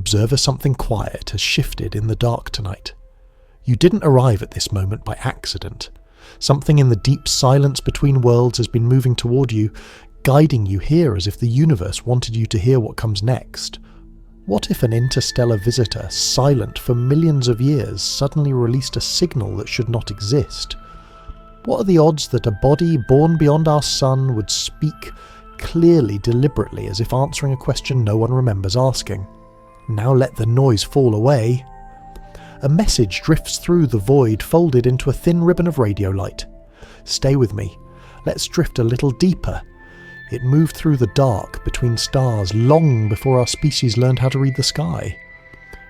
observer something quiet has shifted in the dark tonight. You didn't arrive at this moment by accident. Something in the deep silence between worlds has been moving toward you, guiding you here as if the universe wanted you to hear what comes next. What if an interstellar visitor, silent for millions of years, suddenly released a signal that should not exist? What are the odds that a body born beyond our sun would speak clearly, deliberately, as if answering a question no one remembers asking? Now let the noise fall away. A message drifts through the void, folded into a thin ribbon of radio light. Stay with me. Let's drift a little deeper. It moved through the dark, between stars, long before our species learned how to read the sky.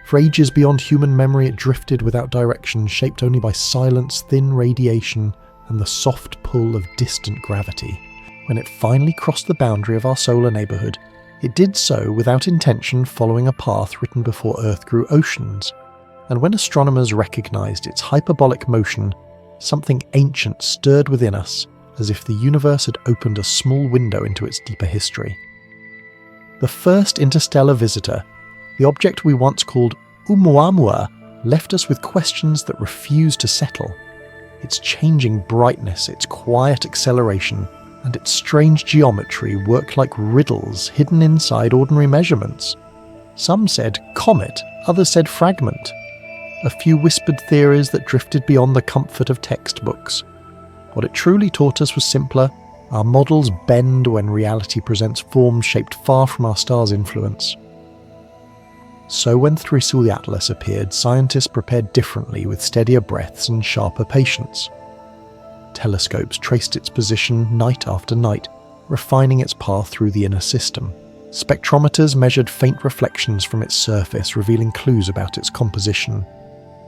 For ages beyond human memory, it drifted without direction, shaped only by silence, thin radiation, and the soft pull of distant gravity. When it finally crossed the boundary of our solar neighbourhood, it did so without intention, following a path written before Earth grew oceans. And when astronomers recognised its hyperbolic motion, something ancient stirred within us, as if the universe had opened a small window into its deeper history. The first interstellar visitor, the object we once called Oumuamua, left us with questions that refused to settle. Its changing brightness, its quiet acceleration, and its strange geometry worked like riddles hidden inside ordinary measurements. Some said comet, others said fragment. A few whispered theories that drifted beyond the comfort of textbooks. What it truly taught us was simpler. Our models bend when reality presents forms shaped far from our star's influence. So when Thrisul the Atlas appeared, scientists prepared differently, with steadier breaths and sharper patience. Telescopes traced its position night after night, refining its path through the inner system. Spectrometers measured faint reflections from its surface, revealing clues about its composition.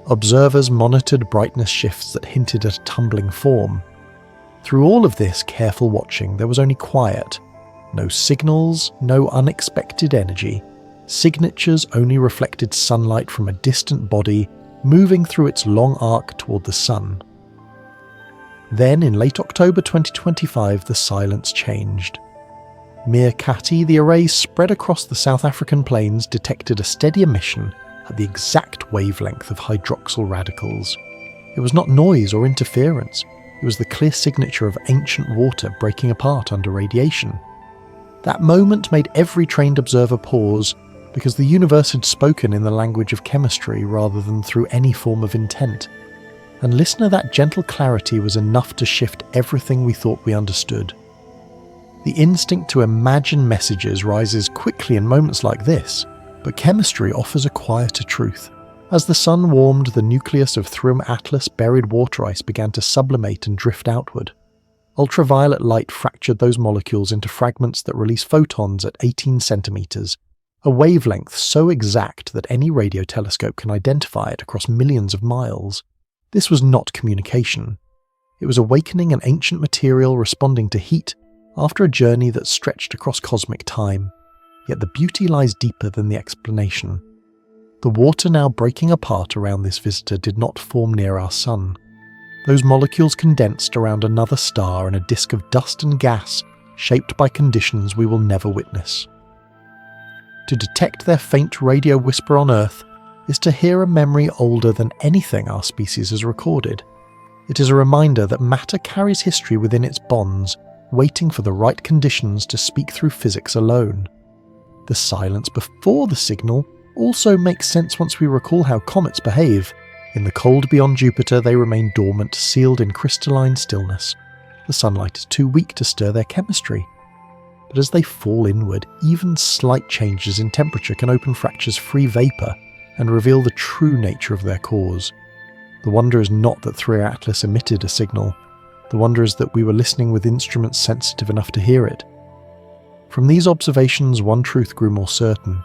Observers monitored brightness shifts that hinted at a tumbling form. Through all of this careful watching, there was only quiet. No signals, no unexpected energy. Signatures only reflected sunlight from a distant body moving through its long arc toward the sun. Then, in late October 2025, the silence changed. Meerkat, the array spread across the South African plains, detected a steady emission at the exact wavelength of hydroxyl radicals. It was not noise or interference. It was the clear signature of ancient water breaking apart under radiation. That moment made every trained observer pause, because the universe had spoken in the language of chemistry rather than through any form of intent. And listener, that gentle clarity was enough to shift everything we thought we understood. The instinct to imagine messages rises quickly in moments like this, but chemistry offers a quieter truth. As the sun warmed, the nucleus of Thrisul Atlas buried water ice began to sublimate and drift outward. Ultraviolet light fractured those molecules into fragments that release photons at 18 centimeters, a wavelength so exact that any radio telescope can identify it across millions of miles. This was not communication. It was awakening an ancient material responding to heat after a journey that stretched across cosmic time. Yet the beauty lies deeper than the explanation. The water now breaking apart around this visitor did not form near our sun. Those molecules condensed around another star in a disk of dust and gas shaped by conditions we will never witness. To detect their faint radio whisper on Earth is to hear a memory older than anything our species has recorded. It is a reminder that matter carries history within its bonds, waiting for the right conditions to speak through physics alone. The silence before the signal also makes sense once we recall how comets behave. In the cold beyond Jupiter, they remain dormant, sealed in crystalline stillness. The sunlight is too weak to stir their chemistry. But as they fall inward, even slight changes in temperature can open fractures-free vapour and reveal the true nature of their cause. The wonder is not that Thrisul Atlas emitted a signal. The wonder is that we were listening with instruments sensitive enough to hear it. From these observations, one truth grew more certain.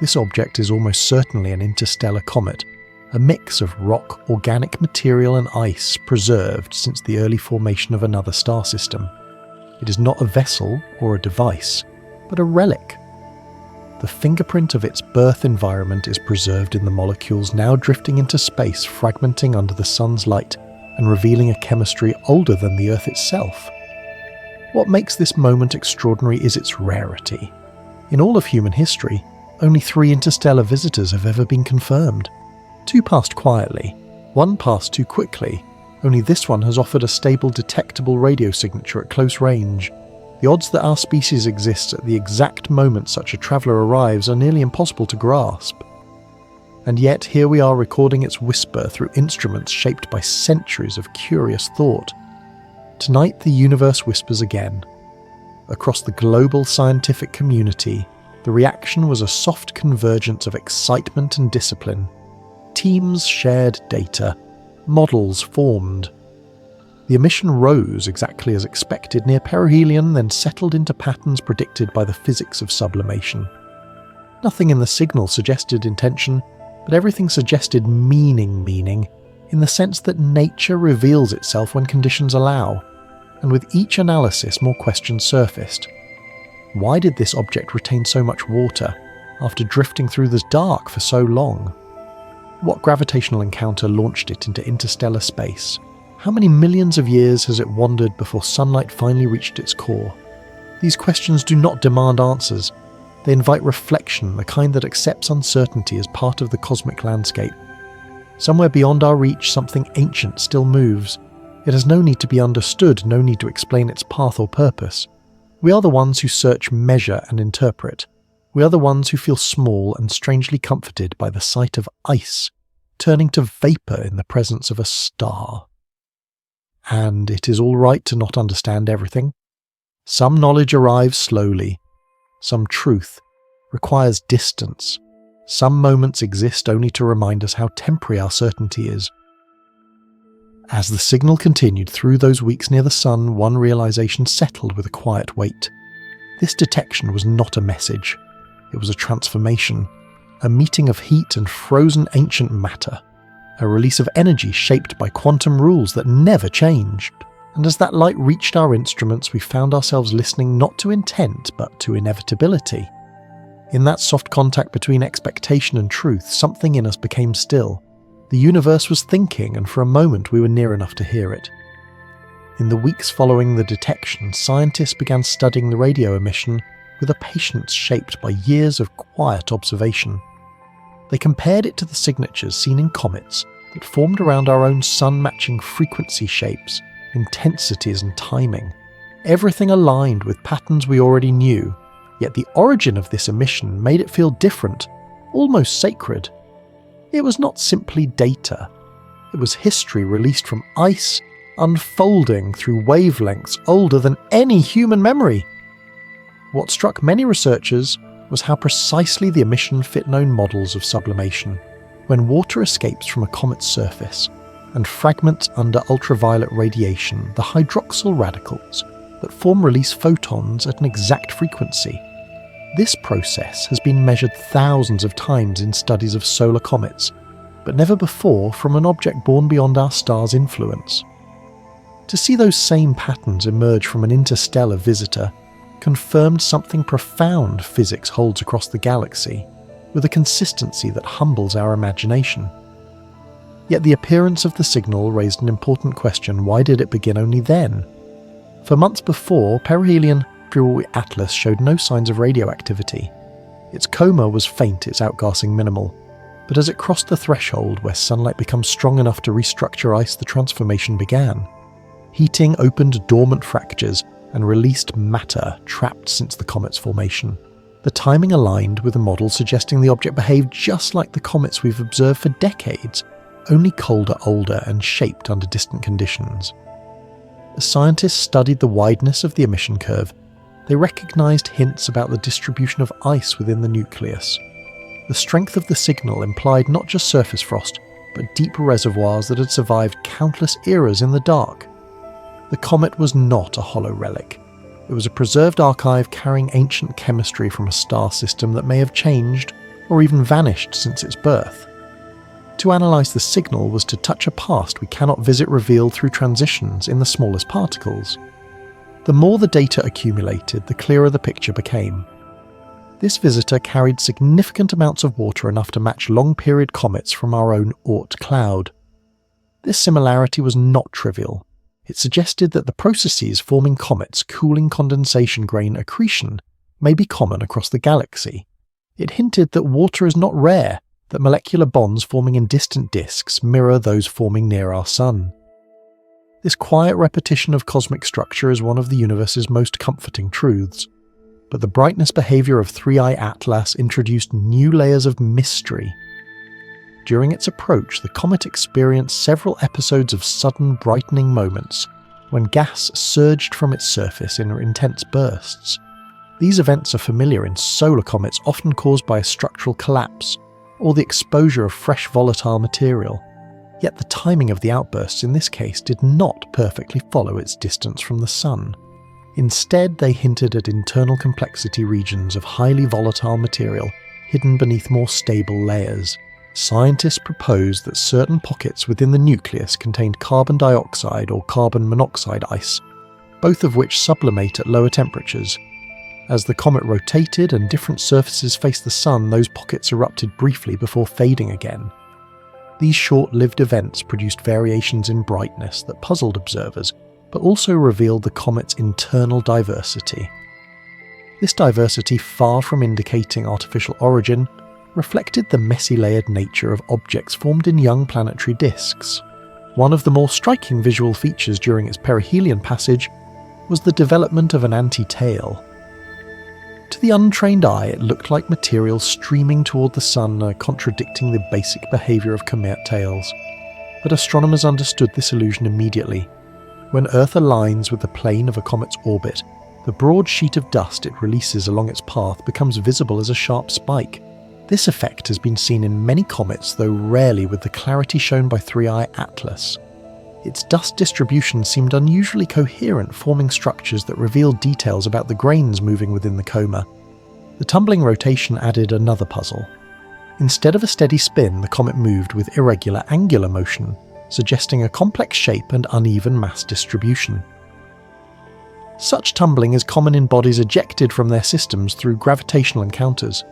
This object is almost certainly an interstellar comet, a mix of rock, organic material and ice preserved since the early formation of another star system. It is not a vessel or a device, but a relic. The fingerprint of its birth environment is preserved in the molecules now drifting into space, fragmenting under the sun's light and revealing a chemistry older than the Earth itself. What makes this moment extraordinary is its rarity. In all of human history, Only 3 interstellar visitors have ever been confirmed. 2 passed quietly, 1 passed too quickly. Only this one has offered a stable detectable radio signature at close range. The odds that our species exists at the exact moment such a traveller arrives are nearly impossible to grasp. And yet here we are recording its whisper through instruments shaped by centuries of curious thought. Tonight the universe whispers again. Across the global scientific community, the reaction was a soft convergence of excitement and discipline. Teams shared data, models formed. The emission rose exactly as expected near perihelion, then settled into patterns predicted by the physics of sublimation. Nothing in the signal suggested intention, but everything suggested meaning, in the sense that nature reveals itself when conditions allow, and with each analysis more questions surfaced. Why did this object retain so much water after drifting through the dark for so long? What gravitational encounter launched it into interstellar space? How many millions of years has it wandered before sunlight finally reached its core? These questions do not demand answers. They invite reflection, the kind that accepts uncertainty as part of the cosmic landscape. Somewhere beyond our reach, something ancient still moves. It has no need to be understood, no need to explain its path or purpose. We are the ones who search, measure, and interpret. We are the ones who feel small and strangely comforted by the sight of ice turning to vapour in the presence of a star. And it is all right to not understand everything. Some knowledge arrives slowly. Some truth requires distance. Some moments exist only to remind us how temporary our certainty is. As the signal continued through those weeks near the sun, one realization settled with a quiet weight. This detection was not a message. It was a transformation, a meeting of heat and frozen ancient matter, a release of energy shaped by quantum rules that never changed. And as that light reached our instruments, we found ourselves listening not to intent, but to inevitability. In that soft contact between expectation and truth, something in us became still. The universe was thinking, and for a moment we were near enough to hear it. In the weeks following the detection, scientists began studying the radio emission with a patience shaped by years of quiet observation. They compared it to the signatures seen in comets that formed around our own sun-matching frequency shapes, intensities and timing. Everything aligned with patterns we already knew, yet the origin of this emission made it feel different, almost sacred. It was not simply data. It was history released from ice, unfolding through wavelengths older than any human memory. What struck many researchers was how precisely the emission fit known models of sublimation. When water escapes from a comet's surface and fragments under ultraviolet radiation, the hydroxyl radicals that form release photons at an exact frequency. This process has been measured thousands of times in studies of solar comets, but never before from an object born beyond our star's influence. To see those same patterns emerge from an interstellar visitor confirmed something profound physics holds across the galaxy, with a consistency that humbles our imagination. Yet the appearance of the signal raised an important question: why did it begin only then? For months before, perihelion Friuli Atlas showed no signs of radioactivity. Its coma was faint, its outgassing minimal, but as it crossed the threshold where sunlight becomes strong enough to restructure ice, the transformation began. Heating opened dormant fractures and released matter trapped since the comet's formation. The timing aligned with a model suggesting the object behaved just like the comets we've observed for decades, only colder, older, and shaped under distant conditions. As scientists studied the wideness of the emission curve, they recognized hints about the distribution of ice within the nucleus. The strength of the signal implied not just surface frost, but deep reservoirs that had survived countless eras in the dark. The comet was not a hollow relic. It was a preserved archive carrying ancient chemistry from a star system that may have changed or even vanished since its birth. To analyze the signal was to touch a past we cannot visit, revealed through transitions in the smallest particles. The more the data accumulated, the clearer the picture became. This visitor carried significant amounts of water, enough to match long-period comets from our own Oort cloud. This similarity was not trivial. It suggested that the processes forming comets, cooling, condensation, grain accretion, may be common across the galaxy. It hinted that water is not rare, that molecular bonds forming in distant disks mirror those forming near our Sun. This quiet repetition of cosmic structure is one of the universe's most comforting truths, but the brightness behaviour of 3I Atlas introduced new layers of mystery. During its approach, the comet experienced several episodes of sudden brightening moments, when gas surged from its surface in intense bursts. These events are familiar in solar comets, often caused by a structural collapse, or the exposure of fresh volatile material. Yet the timing of the outbursts in this case did not perfectly follow its distance from the Sun. Instead, they hinted at internal complexity regions of highly volatile material hidden beneath more stable layers. Scientists proposed that certain pockets within the nucleus contained carbon dioxide or carbon monoxide ice, both of which sublimate at lower temperatures. As the comet rotated and different surfaces faced the Sun, those pockets erupted briefly before fading again. These short-lived events produced variations in brightness that puzzled observers, but also revealed the comet's internal diversity. This diversity, far from indicating artificial origin, reflected the messy layered nature of objects formed in young planetary disks. One of the more striking visual features during its perihelion passage was the development of an anti-tail. To the untrained eye, it looked like material streaming toward the Sun, contradicting the basic behaviour of comet tails. But astronomers understood this illusion immediately. When Earth aligns with the plane of a comet's orbit, the broad sheet of dust it releases along its path becomes visible as a sharp spike. This effect has been seen in many comets, though rarely with the clarity shown by 3I Atlas. Its dust distribution seemed unusually coherent, forming structures that revealed details about the grains moving within the coma. The tumbling rotation added another puzzle. Instead of a steady spin, the comet moved with irregular angular motion, suggesting a complex shape and uneven mass distribution. Such tumbling is common in bodies ejected from their systems through gravitational encounters.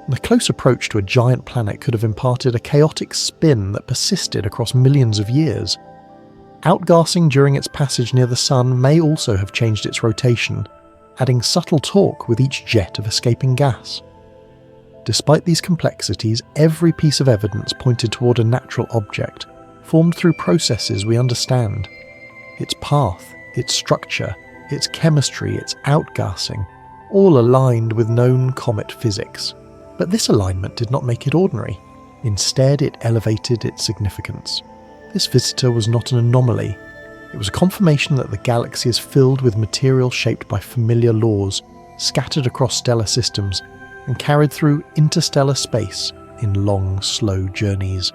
The close approach to a giant planet could have imparted a chaotic spin that persisted across millions of years. Outgassing during its passage near the Sun may also have changed its rotation, adding subtle torque with each jet of escaping gas. Despite these complexities, every piece of evidence pointed toward a natural object, formed through processes we understand. Its path, its structure, its chemistry, its outgassing, all aligned with known comet physics. But this alignment did not make it ordinary. Instead, it elevated its significance. This visitor was not an anomaly. It was a confirmation that the galaxy is filled with material shaped by familiar laws, scattered across stellar systems, and carried through interstellar space in long, slow journeys.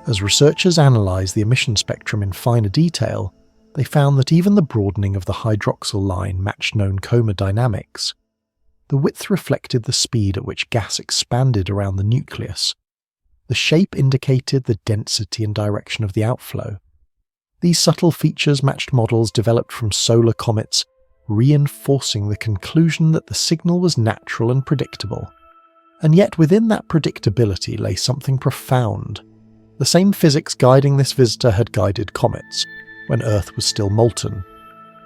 As researchers analysed the emission spectrum in finer detail, they found that even the broadening of the hydroxyl line matched known coma dynamics. The width reflected the speed at which gas expanded around the nucleus. The shape indicated the density and direction of the outflow. These subtle features matched models developed from solar comets, reinforcing the conclusion that the signal was natural and predictable. And yet within that predictability lay something profound. The same physics guiding this visitor had guided comets, when Earth was still molten.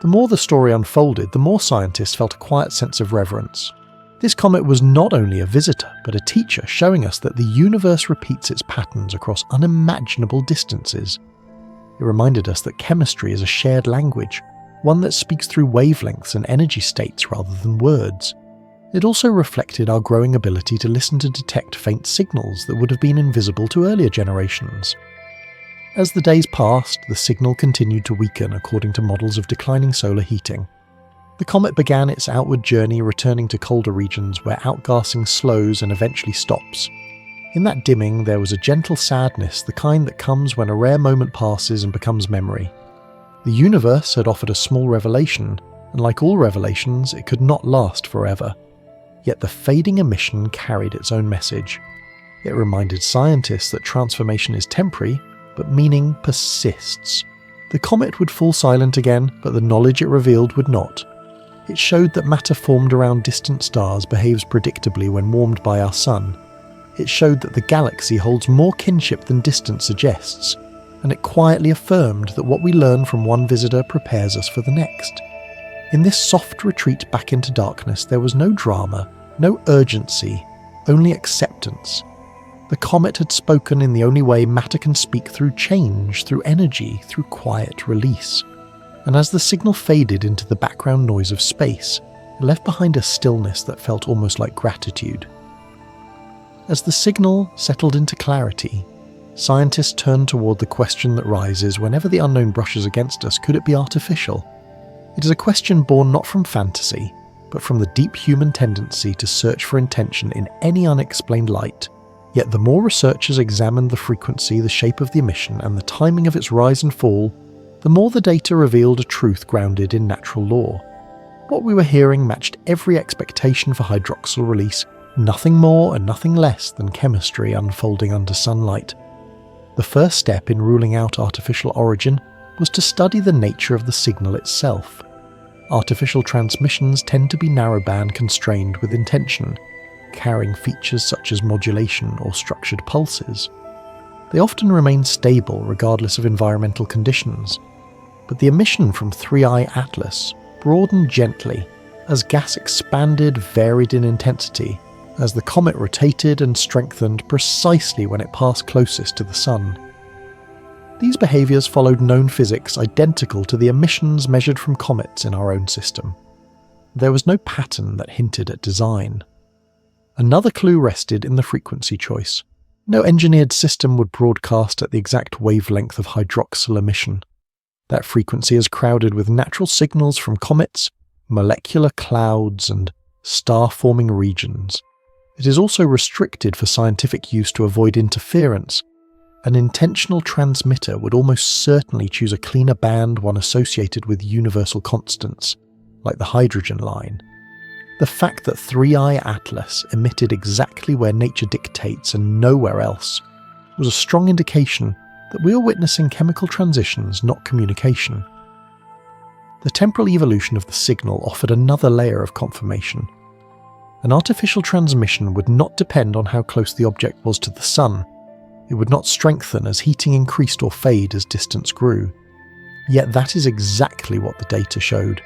The more the story unfolded, the more scientists felt a quiet sense of reverence. This comet was not only a visitor, but a teacher, showing us that the universe repeats its patterns across unimaginable distances. It reminded us that chemistry is a shared language, one that speaks through wavelengths and energy states rather than words. It also reflected our growing ability to listen to detect faint signals that would have been invisible to earlier generations. As the days passed, the signal continued to weaken according to models of declining solar heating. The comet began its outward journey, returning to colder regions where outgassing slows and eventually stops. In that dimming, there was a gentle sadness, the kind that comes when a rare moment passes and becomes memory. The universe had offered a small revelation, and like all revelations, it could not last forever. Yet the fading emission carried its own message. It reminded scientists that transformation is temporary, but meaning persists. The comet would fall silent again, but the knowledge it revealed would not. It showed that matter formed around distant stars behaves predictably when warmed by our sun. It showed that the galaxy holds more kinship than distance suggests, and it quietly affirmed that what we learn from one visitor prepares us for the next. In this soft retreat back into darkness, there was no drama, No urgency, only acceptance. The comet had spoken in the only way matter can speak, through change, through energy, through quiet release. And as the signal faded into the background noise of space, it left behind a stillness that felt almost like gratitude. As the signal settled into clarity, scientists turned toward the question that rises whenever the unknown brushes against us: could it be artificial? It is a question born not from fantasy, but from the deep human tendency to search for intention in any unexplained light. Yet the more researchers examined the frequency, the shape of the emission, and the timing of its rise and fall, the more the data revealed a truth grounded in natural law. What we were hearing matched every expectation for hydroxyl release, nothing more and nothing less than chemistry unfolding under sunlight. The first step in ruling out artificial origin was to study the nature of the signal itself. Artificial transmissions tend to be narrowband constrained with intention, carrying features such as modulation or structured pulses. They often remain stable regardless of environmental conditions, but the emission from 3I Atlas broadened gently as gas expanded, varied in intensity, as the comet rotated and strengthened precisely when it passed closest to the Sun. These behaviours followed known physics identical to the emissions measured from comets in our own system. There was no pattern that hinted at design. Another clue rested in the frequency choice. No engineered system would broadcast at the exact wavelength of hydroxyl emission. That frequency is crowded with natural signals from comets, molecular clouds, and star-forming regions. It is also restricted for scientific use to avoid interference. An intentional transmitter would almost certainly choose a cleaner band, one associated with universal constants, like the hydrogen line. The fact that 3I Atlas emitted exactly where nature dictates and nowhere else was a strong indication that we are witnessing chemical transitions, not communication. The temporal evolution of the signal offered another layer of confirmation. An artificial transmission would not depend on how close the object was to the Sun. It would not strengthen as heating increased or fade as distance grew. Yet that is exactly what the data showed.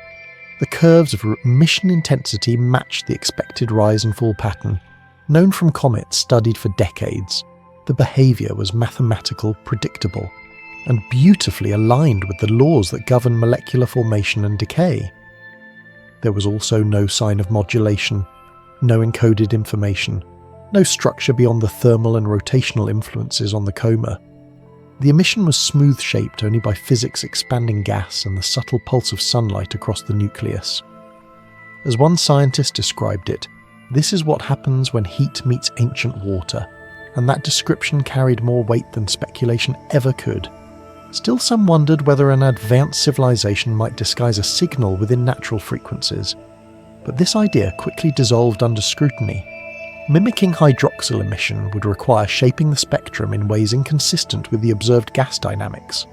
The curves of emission intensity matched the expected rise and fall pattern, known from comets studied for decades. The behaviour was mathematical, predictable, and beautifully aligned with the laws that govern molecular formation and decay. There was also no sign of modulation, no encoded information, no structure beyond the thermal and rotational influences on the coma. The emission was smooth-shaped only by physics expanding gas and the subtle pulse of sunlight across the nucleus. As one scientist described it, this is what happens when heat meets ancient water, and that description carried more weight than speculation ever could. Still, some wondered whether an advanced civilization might disguise a signal within natural frequencies, but this idea quickly dissolved under scrutiny. Mimicking hydroxyl emission would require shaping the spectrum in ways inconsistent with the observed gas dynamics.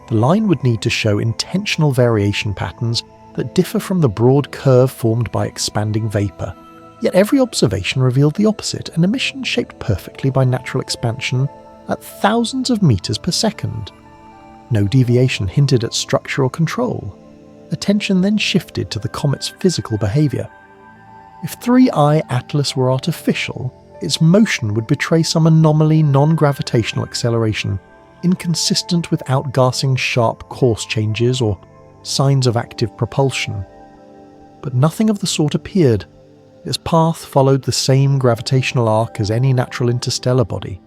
The line would need to show intentional variation patterns that differ from the broad curve formed by expanding vapour. Yet every observation revealed the opposite, an emission shaped perfectly by natural expansion at thousands of meters per second. No deviation hinted at structure or control. Attention then shifted to the comet's physical behaviour. If 3I Atlas were artificial, its motion would betray some anomaly, non-gravitational acceleration, inconsistent with outgassing sharp course changes or signs of active propulsion. But nothing of the sort appeared. Its path followed the same gravitational arc as any natural interstellar body.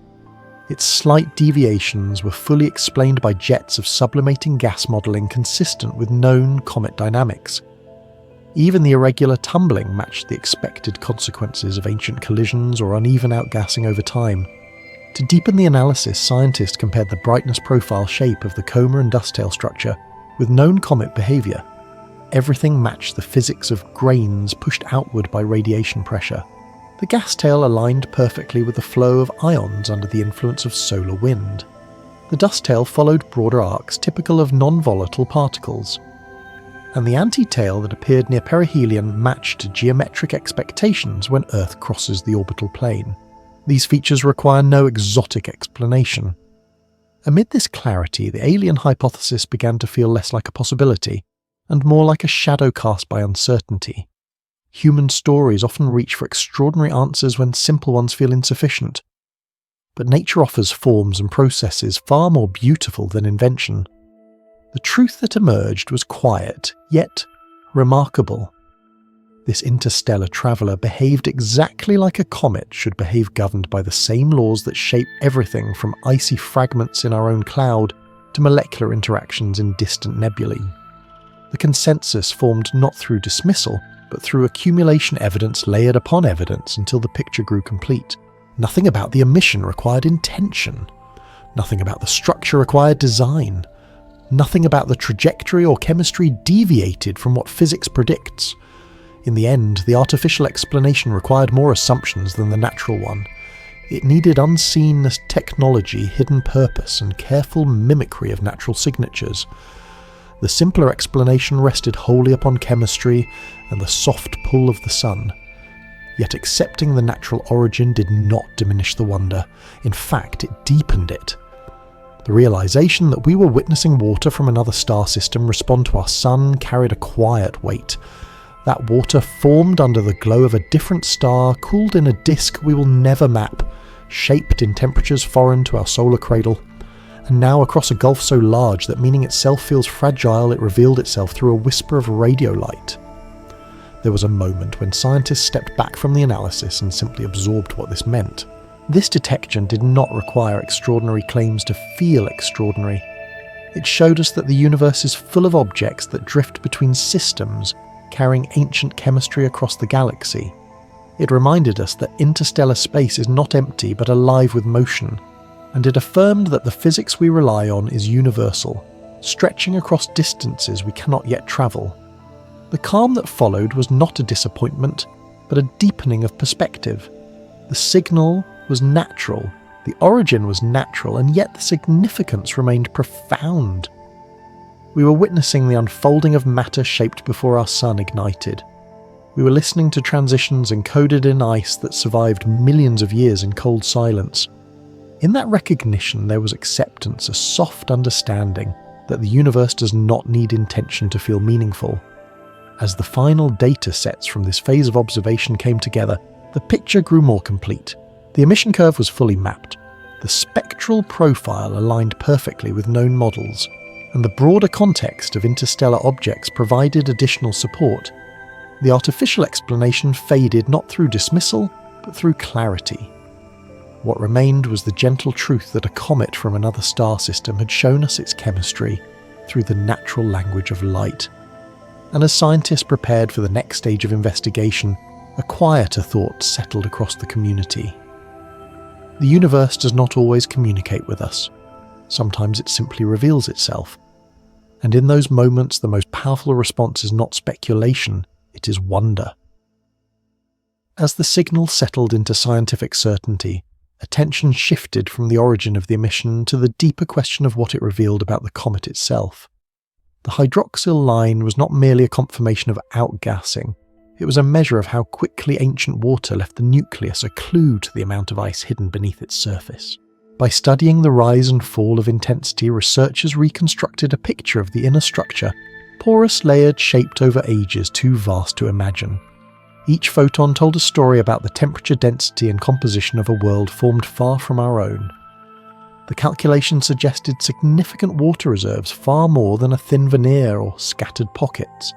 Its slight deviations were fully explained by jets of sublimating gas modelling consistent with known comet dynamics. Even the irregular tumbling matched the expected consequences of ancient collisions or uneven outgassing over time. To deepen the analysis, scientists compared the brightness profile shape of the coma and dust tail structure with known comet behaviour. Everything matched the physics of grains pushed outward by radiation pressure. The gas tail aligned perfectly with the flow of ions under the influence of solar wind. The dust tail followed broader arcs typical of non-volatile particles. And the anti-tail that appeared near perihelion matched geometric expectations when Earth crosses the orbital plane. These features require no exotic explanation. Amid this clarity, the alien hypothesis began to feel less like a possibility, and more like a shadow cast by uncertainty. Human stories often reach for extraordinary answers when simple ones feel insufficient. But nature offers forms and processes far more beautiful than invention. The truth that emerged was quiet, yet remarkable. This interstellar traveller behaved exactly like a comet should behave, governed by the same laws that shape everything from icy fragments in our own cloud to molecular interactions in distant nebulae. The consensus formed not through dismissal, but through accumulation evidence layered upon evidence until the picture grew complete. Nothing about the emission required intention. Nothing about the structure required design. Nothing about the trajectory or chemistry deviated from what physics predicts. In the end, the artificial explanation required more assumptions than the natural one. It needed unseen technology, hidden purpose, and careful mimicry of natural signatures. The simpler explanation rested wholly upon chemistry and the soft pull of the sun. Yet accepting the natural origin did not diminish the wonder. In fact, it deepened it. The realization that we were witnessing water from another star system respond to our sun carried a quiet weight. That water formed under the glow of a different star, cooled in a disk we will never map, shaped in temperatures foreign to our solar cradle. And now across a gulf so large that meaning itself feels fragile, it revealed itself through a whisper of radio light. There was a moment when scientists stepped back from the analysis and simply absorbed what this meant. This detection did not require extraordinary claims to feel extraordinary. It showed us that the universe is full of objects that drift between systems, carrying ancient chemistry across the galaxy. It reminded us that interstellar space is not empty but alive with motion, and it affirmed that the physics we rely on is universal, stretching across distances we cannot yet travel. The calm that followed was not a disappointment, but a deepening of perspective. The signal was natural, the origin was natural, and yet the significance remained profound. We were witnessing the unfolding of matter shaped before our sun ignited. We were listening to transitions encoded in ice that survived millions of years in cold silence. In that recognition there was acceptance, a soft understanding that the universe does not need intention to feel meaningful. As the final data sets from this phase of observation came together, the picture grew more complete. The emission curve was fully mapped. The spectral profile aligned perfectly with known models, and the broader context of interstellar objects provided additional support. The artificial explanation faded not through dismissal, but through clarity. What remained was the gentle truth that a comet from another star system had shown us its chemistry through the natural language of light. And as scientists prepared for the next stage of investigation, a quieter thought settled across the community. The universe does not always communicate with us. Sometimes it simply reveals itself. And in those moments, the most powerful response is not speculation, it is wonder. As the signal settled into scientific certainty, attention shifted from the origin of the emission to the deeper question of what it revealed about the comet itself. The hydroxyl line was not merely a confirmation of outgassing, it was a measure of how quickly ancient water left the nucleus, a clue to the amount of ice hidden beneath its surface. By studying the rise and fall of intensity, researchers reconstructed a picture of the inner structure, porous, layered, shaped over ages too vast to imagine. Each photon told a story about the temperature, density and composition of a world formed far from our own. The calculation suggested significant water reserves, far more than a thin veneer or scattered pockets.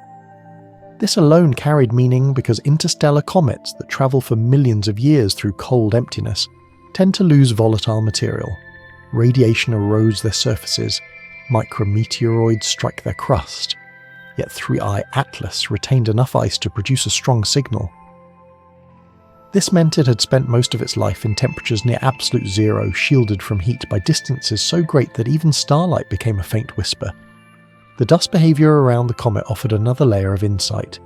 This alone carried meaning because interstellar comets that travel for millions of years through cold emptiness tend to lose volatile material. Radiation erodes their surfaces, micrometeoroids strike their crust, yet 3I Atlas retained enough ice to produce a strong signal. This meant it had spent most of its life in temperatures near absolute zero, shielded from heat by distances so great that even starlight became a faint whisper. The dust behaviour around the comet offered another layer of insight.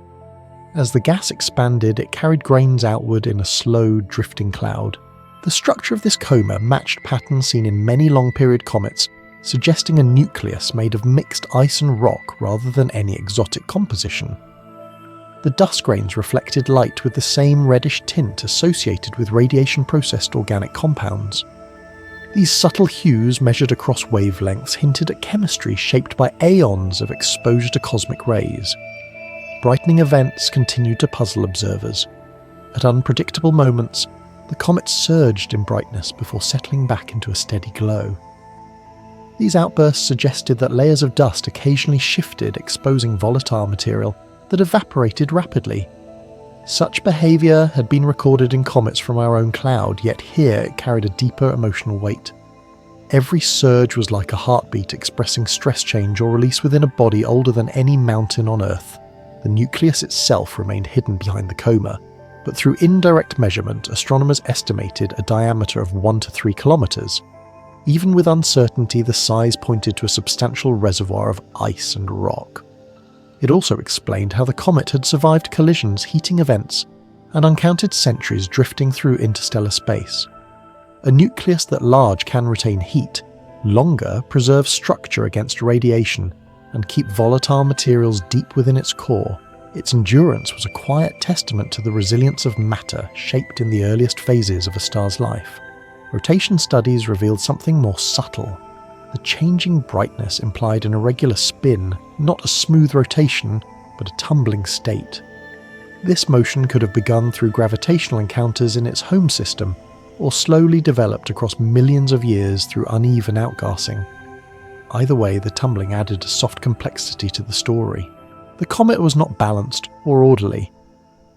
As the gas expanded, it carried grains outward in a slow, drifting cloud. The structure of this coma matched patterns seen in many long-period comets, suggesting a nucleus made of mixed ice and rock rather than any exotic composition. The dust grains reflected light with the same reddish tint associated with radiation-processed organic compounds. These subtle hues measured across wavelengths hinted at chemistry shaped by aeons of exposure to cosmic rays. brightening events continued to puzzle observers. At unpredictable moments, the comet surged in brightness before settling back into a steady glow. These outbursts suggested that layers of dust occasionally shifted, exposing volatile material that evaporated rapidly. Such behaviour had been recorded in comets from our own cloud, yet here it carried a deeper emotional weight. Every surge was like a heartbeat expressing stress change or release within a body older than any mountain on Earth. The nucleus itself remained hidden behind the coma, but through indirect measurement, astronomers estimated a diameter of 1 to 3 kilometres. Even with uncertainty, the size pointed to a substantial reservoir of ice and rock. It also explained how the comet had survived collisions, heating events, and uncounted centuries drifting through interstellar space. A nucleus that large can retain heat, longer preserves structure against radiation, and keep volatile materials deep within its core. Its endurance was a quiet testament to the resilience of matter shaped in the earliest phases of a star's life. Rotation studies revealed something more subtle. The changing brightness implied an irregular spin, not a smooth rotation, but a tumbling state. This motion could have begun through gravitational encounters in its home system, or slowly developed across millions of years through uneven outgassing. Either way, the tumbling added a soft complexity to the story. The comet was not balanced or orderly.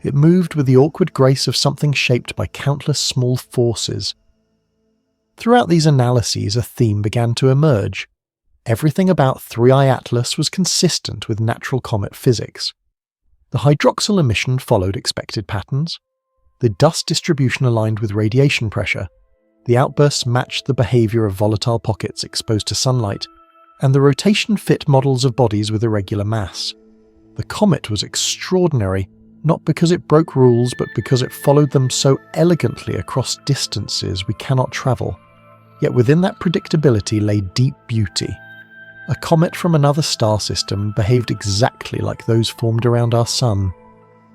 It moved with the awkward grace of something shaped by countless small forces. Throughout these analyses, a theme began to emerge. Everything about 3I Atlas was consistent with natural comet physics. The hydroxyl emission followed expected patterns. The dust distribution aligned with radiation pressure. The outbursts matched the behaviour of volatile pockets exposed to sunlight, and the rotation fit models of bodies with irregular mass. The comet was extraordinary, not because it broke rules, but because it followed them so elegantly across distances we cannot travel. Yet within that predictability lay deep beauty. A comet from another star system behaved exactly like those formed around our Sun.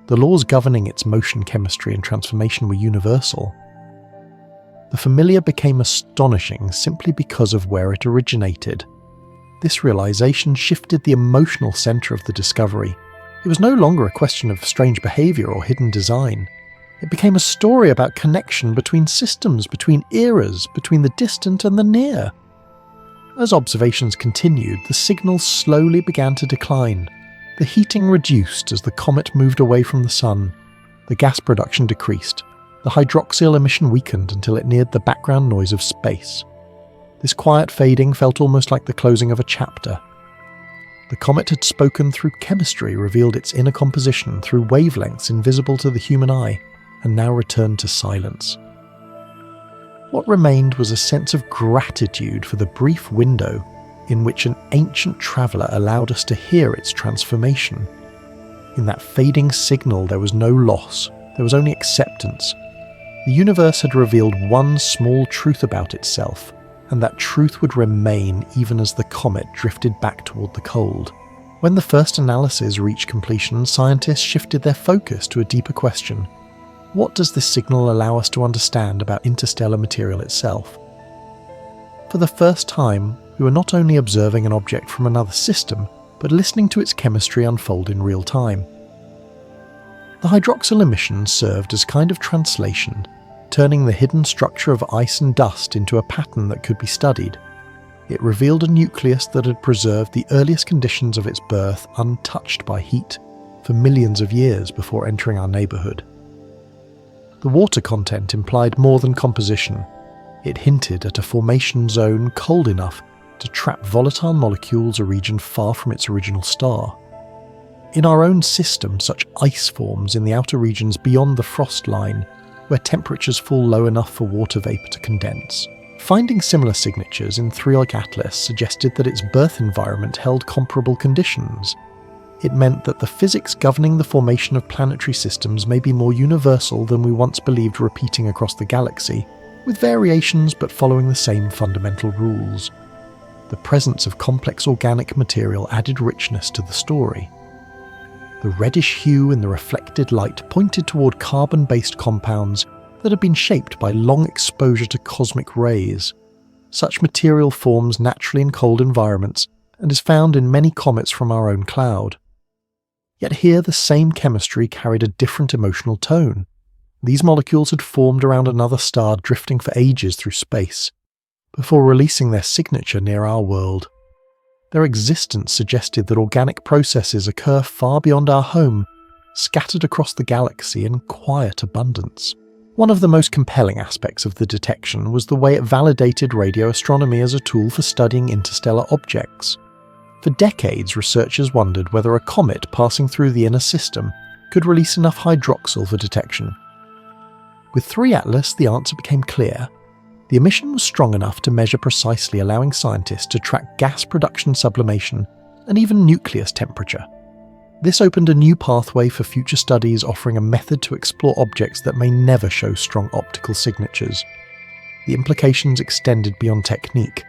The laws governing its motion, chemistry, and transformation were universal. The familiar became astonishing simply because of where it originated. This realization shifted the emotional center of the discovery. It was no longer a question of strange behavior or hidden design. It became a story about connection between systems, between eras, between the distant and the near. As observations continued, the signals slowly began to decline. The heating reduced as the comet moved away from the Sun. The gas production decreased. The hydroxyl emission weakened until it neared the background noise of space. This quiet fading felt almost like the closing of a chapter. The comet had spoken through chemistry, revealed its inner composition through wavelengths invisible to the human eye, and now returned to silence. What remained was a sense of gratitude for the brief window in which an ancient traveller allowed us to hear its transformation. In that fading signal there was no loss, there was only acceptance. The universe had revealed one small truth about itself, and that truth would remain even as the comet drifted back toward the cold. When the first analysis reached completion, scientists shifted their focus to a deeper question. What does this signal allow us to understand about interstellar material itself? For the first time, we were not only observing an object from another system, but listening to its chemistry unfold in real time. The hydroxyl emission served as a kind of translation, turning the hidden structure of ice and dust into a pattern that could be studied. It revealed a nucleus that had preserved the earliest conditions of its birth untouched by heat for millions of years before entering our neighbourhood. The water content implied more than composition. It hinted at a formation zone cold enough to trap volatile molecules a region far from its original star. In our own system, such ice forms in the outer regions beyond the frost line, where temperatures fall low enough for water vapour to condense. Finding similar signatures in 3I Atlas suggested that its birth environment held comparable conditions. It meant that the physics governing the formation of planetary systems may be more universal than we once believed repeating across the galaxy, with variations but following the same fundamental rules. The presence of complex organic material added richness to the story. The reddish hue in the reflected light pointed toward carbon-based compounds that had been shaped by long exposure to cosmic rays. Such material forms naturally in cold environments and is found in many comets from our own cloud. Yet here the same chemistry carried a different emotional tone. These molecules had formed around another star drifting for ages through space, before releasing their signature near our world. Their existence suggested that organic processes occur far beyond our home, scattered across the galaxy in quiet abundance. One of the most compelling aspects of the detection was the way it validated radio astronomy as a tool for studying interstellar objects. For decades, researchers wondered whether a comet passing through the inner system could release enough hydroxyl for detection. With 3 Atlas, the answer became clear. The emission was strong enough to measure precisely, allowing scientists to track gas production sublimation and even nucleus temperature. This opened a new pathway for future studies, offering a method to explore objects that may never show strong optical signatures. The implications extended beyond technique.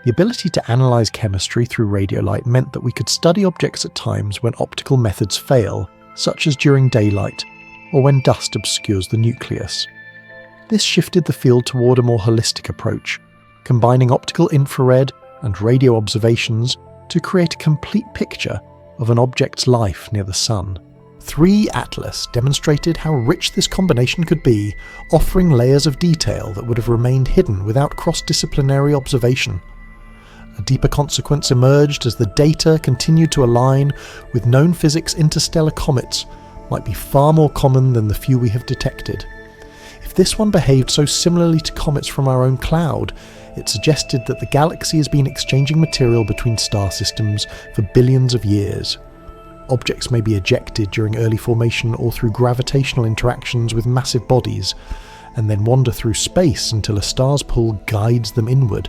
The ability to analyze chemistry through radiolight meant that we could study objects at times when optical methods fail, such as during daylight, or when dust obscures the nucleus. This shifted the field toward a more holistic approach, combining optical infrared and radio observations to create a complete picture of an object's life near the Sun. 3 Atlas demonstrated how rich this combination could be, offering layers of detail that would have remained hidden without cross-disciplinary observation. A deeper consequence emerged as the data continued to align with known physics. Interstellar comets might be far more common than the few we have detected. If this one behaved so similarly to comets from our own cloud, it suggested that the galaxy has been exchanging material between star systems for billions of years. Objects may be ejected during early formation or through gravitational interactions with massive bodies, and then wander through space until a star's pull guides them inward.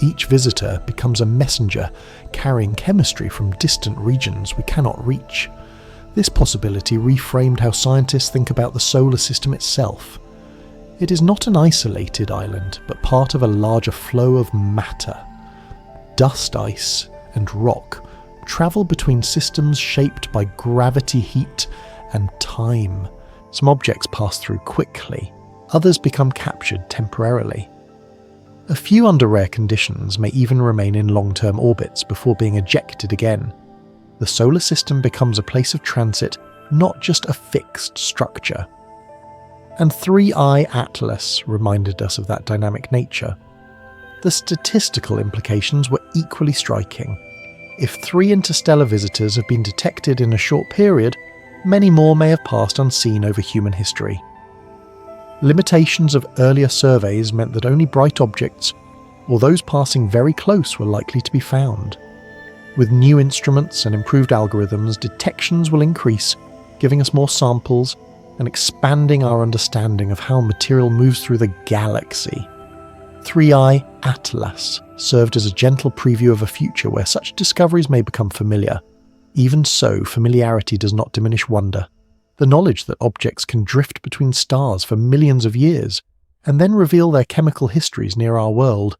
Each visitor becomes a messenger, carrying chemistry from distant regions we cannot reach. This possibility reframed how scientists think about the solar system itself. It is not an isolated island, but part of a larger flow of matter. Dust, ice, and rock travel between systems shaped by gravity, heat, and time. Some objects pass through quickly, others become captured temporarily. A few under rare conditions may even remain in long-term orbits before being ejected again. The solar system becomes a place of transit, not just a fixed structure. And 3I Atlas reminded us of that dynamic nature. The statistical implications were equally striking. If 3 interstellar visitors have been detected in a short period, many more may have passed unseen over human history. Limitations of earlier surveys meant that only bright objects, or those passing very close, were likely to be found. With new instruments and improved algorithms, detections will increase, giving us more samples and expanding our understanding of how material moves through the galaxy. 3I Atlas served as a gentle preview of a future where such discoveries may become familiar. Even so, familiarity does not diminish wonder. The knowledge that objects can drift between stars for millions of years and then reveal their chemical histories near our world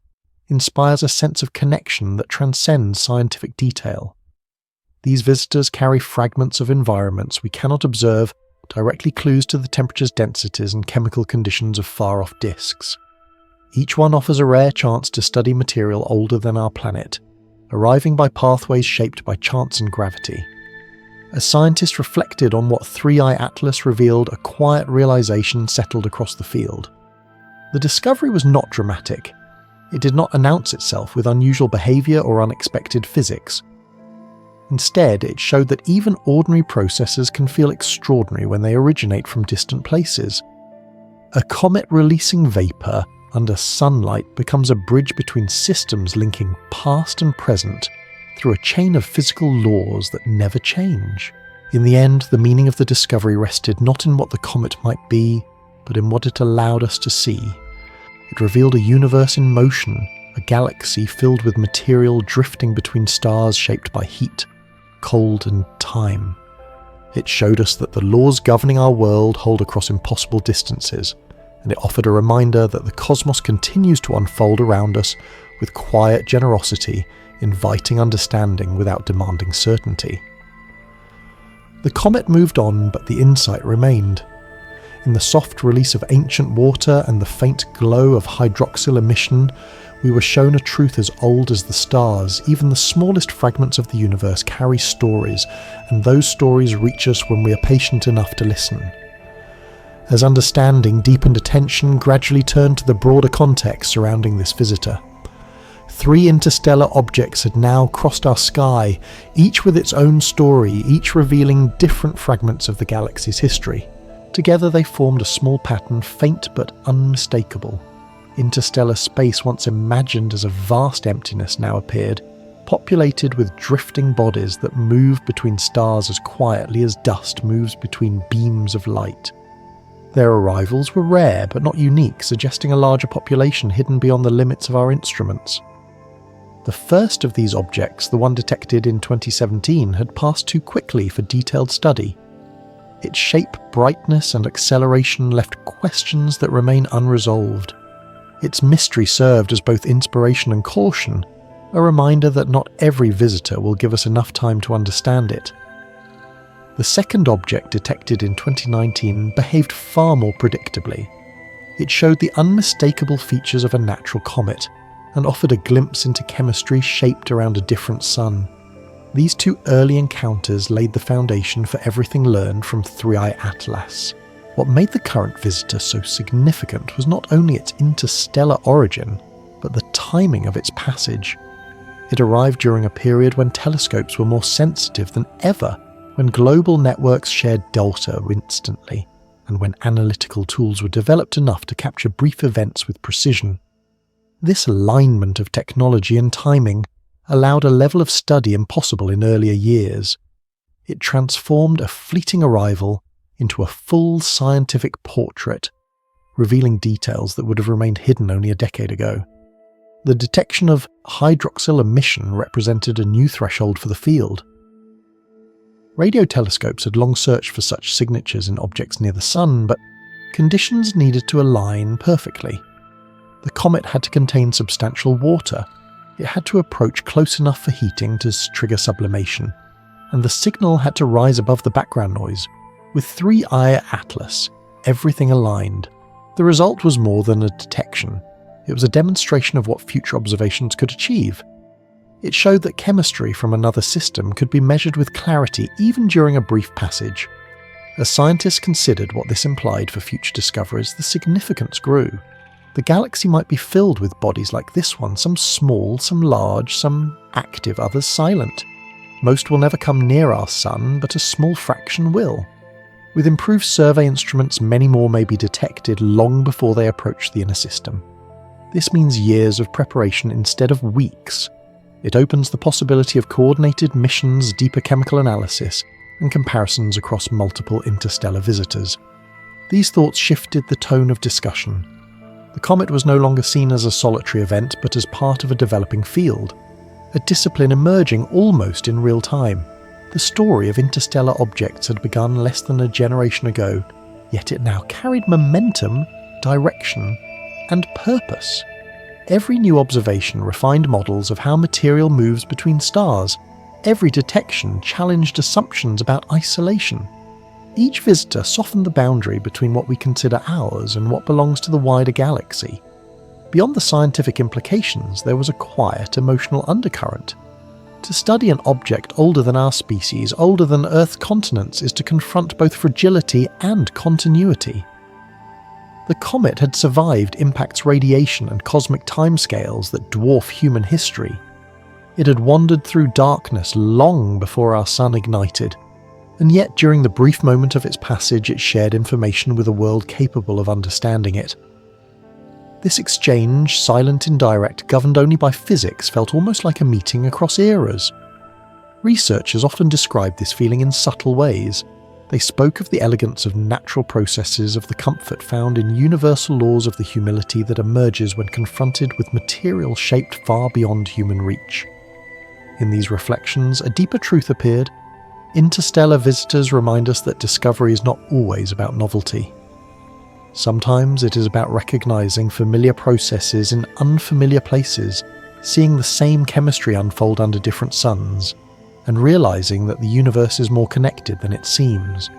inspires a sense of connection that transcends scientific detail. These visitors carry fragments of environments we cannot observe, directly clues to the temperatures, densities, and chemical conditions of far-off disks. Each one offers a rare chance to study material older than our planet, arriving by pathways shaped by chance and gravity. As scientists reflected on what 3I Atlas revealed, a quiet realization settled across the field. The discovery was not dramatic. It did not announce itself with unusual behavior or unexpected physics. Instead, it showed that even ordinary processes can feel extraordinary when they originate from distant places. A comet releasing vapor under sunlight becomes a bridge between systems linking past and present through a chain of physical laws that never change. In the end, the meaning of the discovery rested not in what the comet might be, but in what it allowed us to see. It revealed a universe in motion, a galaxy filled with material drifting between stars shaped by heat, cold, and time. It showed us that the laws governing our world hold across impossible distances, and it offered a reminder that the cosmos continues to unfold around us with quiet generosity, inviting understanding without demanding certainty. The comet moved on, but the insight remained. In the soft release of ancient water and the faint glow of hydroxyl emission, we were shown a truth as old as the stars. Even the smallest fragments of the universe carry stories, and those stories reach us when we are patient enough to listen. As understanding deepened, attention gradually turned to the broader context surrounding this visitor. 3 interstellar objects had now crossed our sky, each with its own story, each revealing different fragments of the galaxy's history. Together they formed a small pattern, faint but unmistakable. Interstellar space, once imagined as a vast emptiness, now appeared, populated with drifting bodies that moved between stars as quietly as dust moves between beams of light. Their arrivals were rare but not unique, suggesting a larger population hidden beyond the limits of our instruments. The first of these objects, the one detected in 2017, had passed too quickly for detailed study. Its shape, brightness, and acceleration left questions that remain unresolved. Its mystery served as both inspiration and caution, a reminder that not every visitor will give us enough time to understand it. The second object detected in 2019 behaved far more predictably. It showed the unmistakable features of a natural comet, and offered a glimpse into chemistry shaped around a different sun. These 2 early encounters laid the foundation for everything learned from 3i Atlas. What made the current visitor so significant was not only its interstellar origin, but the timing of its passage. It arrived during a period when telescopes were more sensitive than ever, when global networks shared data instantly, and when analytical tools were developed enough to capture brief events with precision. This alignment of technology and timing allowed a level of study impossible in earlier years. It transformed a fleeting arrival into a full scientific portrait, revealing details that would have remained hidden only a decade ago. The detection of hydroxyl emission represented a new threshold for the field. Radio telescopes had long searched for such signatures in objects near the Sun, but conditions needed to align perfectly. The comet had to contain substantial water, it had to approach close enough for heating to trigger sublimation, and the signal had to rise above the background noise. With 3i Atlas, everything aligned. The result was more than a detection. It was a demonstration of what future observations could achieve. It showed that chemistry from another system could be measured with clarity even during a brief passage. As scientists considered what this implied for future discoveries, the significance grew. The galaxy might be filled with bodies like this one, some small, some large, some active, others silent. Most will never come near our Sun, but a small fraction will. With improved survey instruments, many more may be detected long before they approach the inner system. This means years of preparation instead of weeks. It opens the possibility of coordinated missions, deeper chemical analysis, and comparisons across multiple interstellar visitors. These thoughts shifted the tone of discussion. The comet was no longer seen as a solitary event, but as part of a developing field, a discipline emerging almost in real time. The story of interstellar objects had begun less than a generation ago, yet it now carried momentum, direction, and purpose. Every new observation refined models of how material moves between stars. Every detection challenged assumptions about isolation. Each visitor softened the boundary between what we consider ours and what belongs to the wider galaxy. Beyond the scientific implications, there was a quiet, emotional undercurrent. To study an object older than our species, older than Earth's continents, is to confront both fragility and continuity. The comet had survived impact's radiation and cosmic timescales that dwarf human history. It had wandered through darkness long before our Sun ignited, and yet during the brief moment of its passage it shared information with a world capable of understanding it. This exchange, silent and direct, governed only by physics, felt almost like a meeting across eras. Researchers often described this feeling in subtle ways. They spoke of the elegance of natural processes, of the comfort found in universal laws, of the humility that emerges when confronted with material shaped far beyond human reach. In these reflections, a deeper truth appeared. Interstellar visitors remind us that discovery is not always about novelty. Sometimes it is about recognizing familiar processes in unfamiliar places, seeing the same chemistry unfold under different suns, and realizing that the universe is more connected than it seems.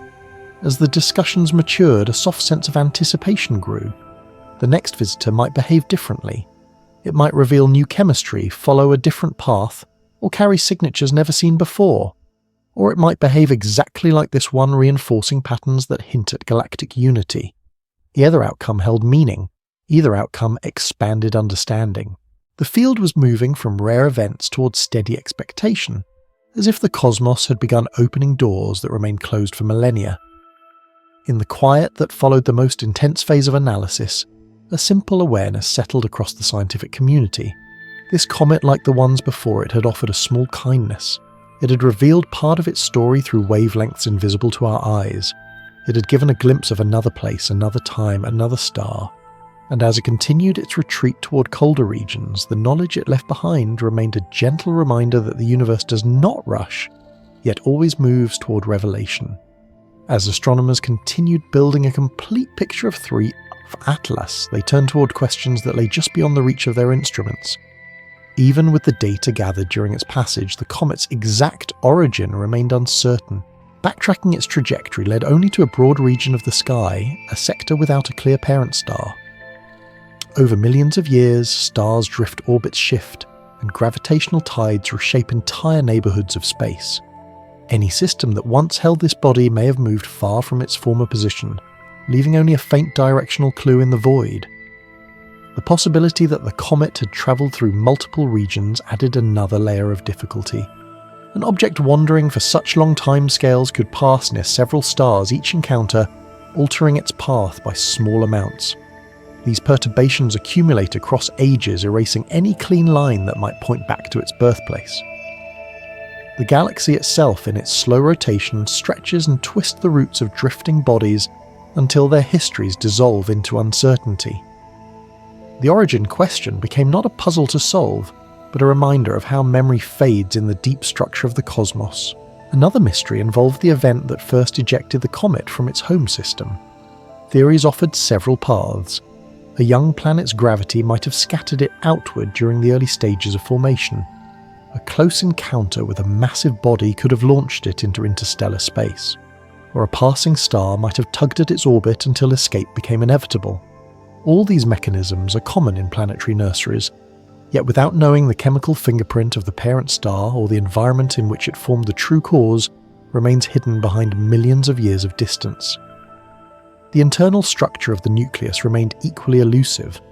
As the discussions matured, a soft sense of anticipation grew. The next visitor might behave differently. It might reveal new chemistry, follow a different path, or carry signatures never seen before. Or it might behave exactly like this one, reinforcing patterns that hint at galactic unity. Either outcome held meaning. Either outcome expanded understanding. The field was moving from rare events towards steady expectation, as if the cosmos had begun opening doors that remained closed for millennia. In the quiet that followed the most intense phase of analysis, a simple awareness settled across the scientific community. This comet, like the ones before it, had offered a small kindness. It had revealed part of its story through wavelengths invisible to our eyes. It had given a glimpse of another place, another time, another star. And as it continued its retreat toward colder regions, the knowledge it left behind remained a gentle reminder that the universe does not rush, yet always moves toward revelation. As astronomers continued building a complete picture of Atlas, they turned toward questions that lay just beyond the reach of their instruments. Even with the data gathered during its passage, the comet's exact origin remained uncertain. Backtracking its trajectory led only to a broad region of the sky, a sector without a clear parent star. Over millions of years, stars drift, orbits shift, and gravitational tides reshape entire neighbourhoods of space. Any system that once held this body may have moved far from its former position, leaving only a faint directional clue in the void. The possibility that the comet had travelled through multiple regions added another layer of difficulty. An object wandering for such long timescales could pass near several stars each encounter, altering its path by small amounts. These perturbations accumulate across ages, erasing any clean line that might point back to its birthplace. The galaxy itself, in its slow rotation, stretches and twists the roots of drifting bodies until their histories dissolve into uncertainty. The origin question became not a puzzle to solve, but a reminder of how memory fades in the deep structure of the cosmos. Another mystery involved the event that first ejected the comet from its home system. Theories offered several paths. A young planet's gravity might have scattered it outward during the early stages of formation. A close encounter with a massive body could have launched it into interstellar space. Or a passing star might have tugged at its orbit until escape became inevitable. All these mechanisms are common in planetary nurseries, yet without knowing the chemical fingerprint of the parent star or the environment in which it formed the true cause, remains hidden behind millions of years of distance. The internal structure of the nucleus remained equally elusive.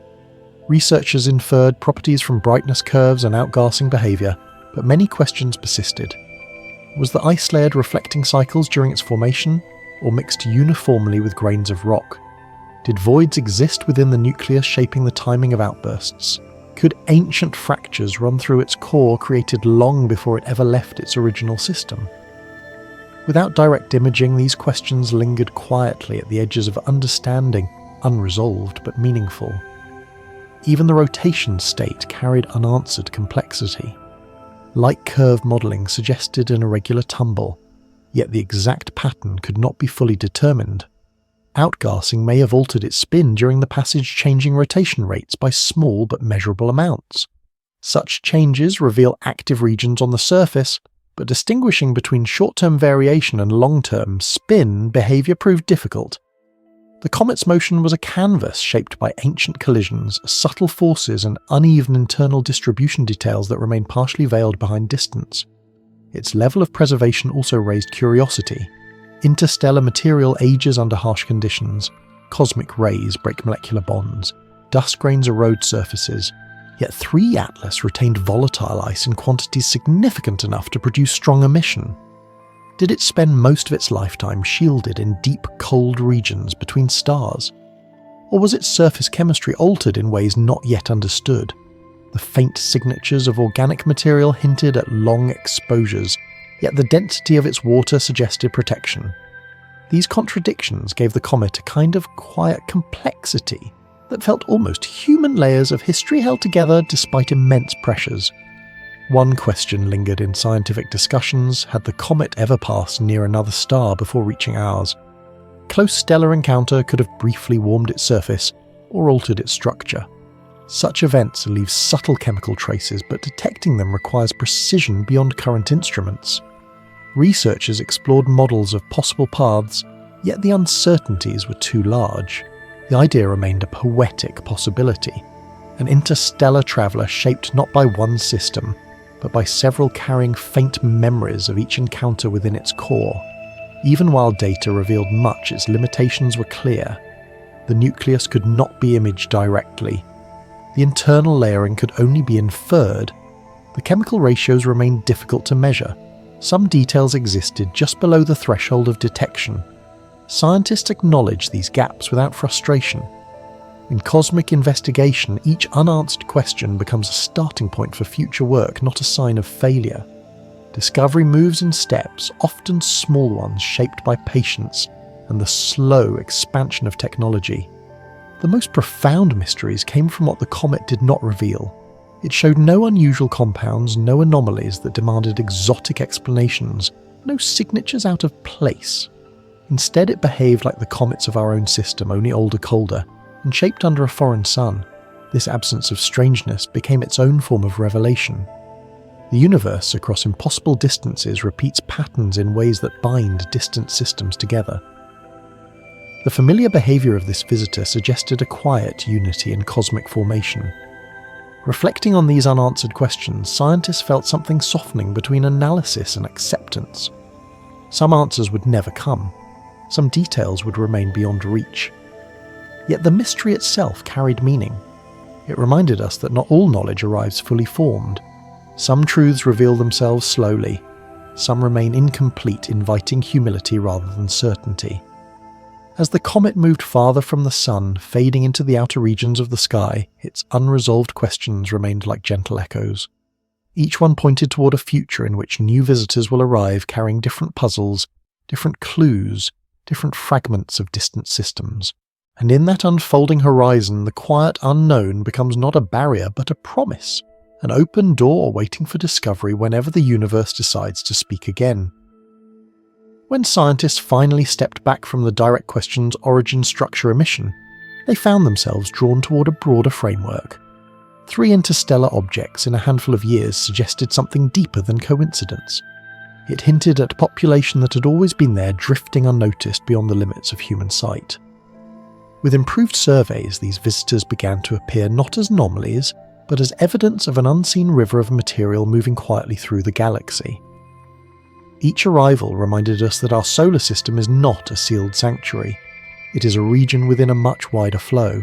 Researchers inferred properties from brightness curves and outgassing behaviour, but many questions persisted. Was the ice layered reflecting cycles during its formation, or mixed uniformly with grains of rock? Did voids exist within the nucleus shaping the timing of outbursts? Could ancient fractures run through its core created long before it ever left its original system? Without direct imaging, these questions lingered quietly at the edges of understanding, unresolved but meaningful. Even the rotation state carried unanswered complexity. Light curve modelling suggested an irregular tumble, yet the exact pattern could not be fully determined. Outgassing may have altered its spin during the passage, changing rotation rates by small but measurable amounts. Such changes reveal active regions on the surface, but distinguishing between short-term variation and long-term spin behaviour proved difficult. The comet's motion was a canvas shaped by ancient collisions, subtle forces and uneven internal distribution details that remained partially veiled behind distance. Its level of preservation also raised curiosity. Interstellar material ages under harsh conditions, cosmic rays break molecular bonds, dust grains erode surfaces, yet 3 Atlas retained volatile ice in quantities significant enough to produce strong emission. Did it spend most of its lifetime shielded in deep, cold regions between stars? Or was its surface chemistry altered in ways not yet understood? The faint signatures of organic material hinted at long exposures, yet the density of its water suggested protection. These contradictions gave the comet a kind of quiet complexity that felt almost human, layers of history held together despite immense pressures. One question lingered in scientific discussions: had the comet ever passed near another star before reaching ours? Close stellar encounter could have briefly warmed its surface or altered its structure. Such events leave subtle chemical traces, but detecting them requires precision beyond current instruments. Researchers explored models of possible paths, Yet the uncertainties were too large. The idea remained a poetic possibility, an interstellar traveller shaped not by one system, but by several carrying faint memories of each encounter within its core. Even while data revealed much, its limitations were clear. The nucleus could not be imaged directly. The internal layering could only be inferred. The chemical ratios remained difficult to measure. Some details existed just below the threshold of detection. Scientists acknowledged these gaps without frustration. In cosmic investigation, each unanswered question becomes a starting point for future work, not a sign of failure. Discovery moves in steps, often small ones shaped by patience and the slow expansion of technology. The most profound mysteries came from what the comet did not reveal. It showed no unusual compounds, no anomalies that demanded exotic explanations, no signatures out of place. Instead, it behaved like the comets of our own system, only older, colder, and shaped under a foreign sun. This absence of strangeness became its own form of revelation. The universe, across impossible distances, repeats patterns in ways that bind distant systems together. The familiar behaviour of this visitor suggested a quiet unity in cosmic formation. Reflecting on these unanswered questions, scientists felt something softening between analysis and acceptance. Some answers would never come. Some details would remain beyond reach. Yet the mystery itself carried meaning. It reminded us that not all knowledge arrives fully formed. Some truths reveal themselves slowly. Some remain incomplete, inviting humility rather than certainty. As the comet moved farther from the sun, fading into the outer regions of the sky, its unresolved questions remained like gentle echoes. Each one pointed toward a future in which new visitors will arrive carrying different puzzles, different clues, different fragments of distant systems. And in that unfolding horizon, the quiet unknown becomes not a barrier but a promise, an open door waiting for discovery whenever the universe decides to speak again. When scientists finally stepped back from the direct question's origin, structure, emission, they found themselves drawn toward a broader framework. 3 interstellar objects in a handful of years suggested something deeper than coincidence. It hinted at population that had always been there, drifting unnoticed beyond the limits of human sight. With improved surveys, these visitors began to appear not as anomalies, but as evidence of an unseen river of material moving quietly through the galaxy. Each arrival reminded us that our solar system is not a sealed sanctuary. It is a region within a much wider flow.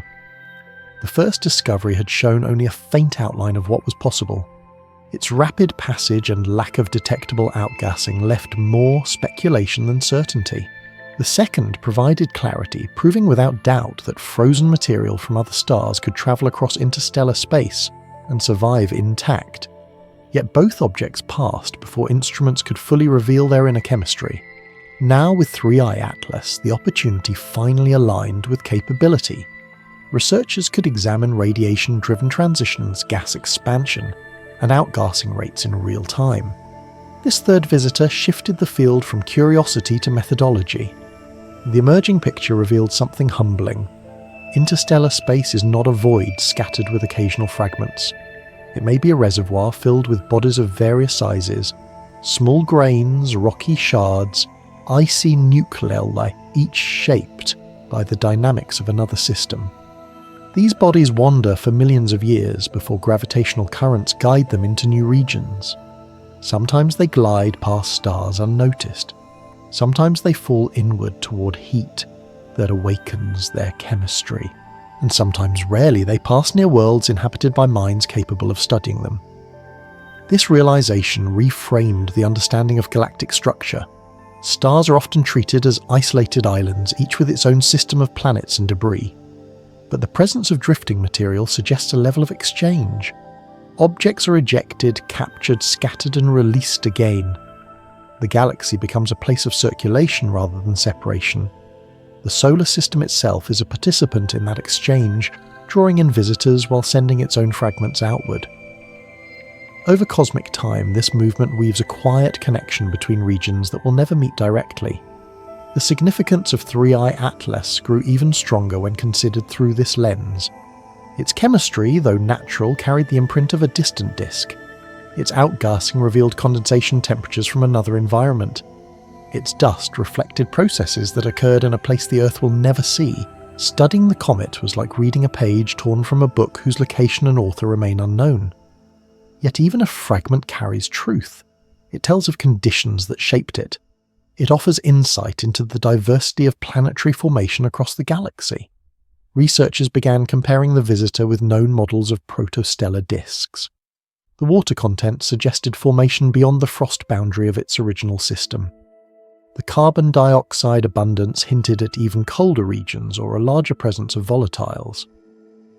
The first discovery had shown only a faint outline of what was possible. Its rapid passage and lack of detectable outgassing left more speculation than certainty. The second provided clarity, proving without doubt that frozen material from other stars could travel across interstellar space and survive intact. Yet both objects passed before instruments could fully reveal their inner chemistry. Now with 3i Atlas, the opportunity finally aligned with capability. Researchers could examine radiation-driven transitions, gas expansion, and outgassing rates in real time. This third visitor shifted the field from curiosity to methodology. The emerging picture revealed something humbling. Interstellar space is not a void scattered with occasional fragments. It may be a reservoir filled with bodies of various sizes, small grains, rocky shards, icy nuclei, each shaped by the dynamics of another system. These bodies wander for millions of years before gravitational currents guide them into new regions. Sometimes they glide past stars unnoticed. Sometimes they fall inward toward heat that awakens their chemistry. And sometimes, rarely, they pass near worlds inhabited by minds capable of studying them. This realization reframed the understanding of galactic structure. Stars are often treated as isolated islands, each with its own system of planets and debris. But the presence of drifting material suggests a level of exchange. Objects are ejected, captured, scattered, and released again. The galaxy becomes a place of circulation rather than separation. The solar system itself is a participant in that exchange, drawing in visitors while sending its own fragments outward. Over cosmic time, this movement weaves a quiet connection between regions that will never meet directly. The significance of 3i Atlas grew even stronger when considered through this lens. Its chemistry, though natural, carried the imprint of a distant disk. Its outgassing revealed condensation temperatures from another environment. Its dust reflected processes that occurred in a place the Earth will never see. Studying the comet was like reading a page torn from a book whose location and author remain unknown. Yet even a fragment carries truth. It tells of conditions that shaped it. It offers insight into the diversity of planetary formation across the galaxy. Researchers began comparing the visitor with known models of protostellar disks. The water content suggested formation beyond the frost boundary of its original system. The carbon dioxide abundance hinted at even colder regions or a larger presence of volatiles.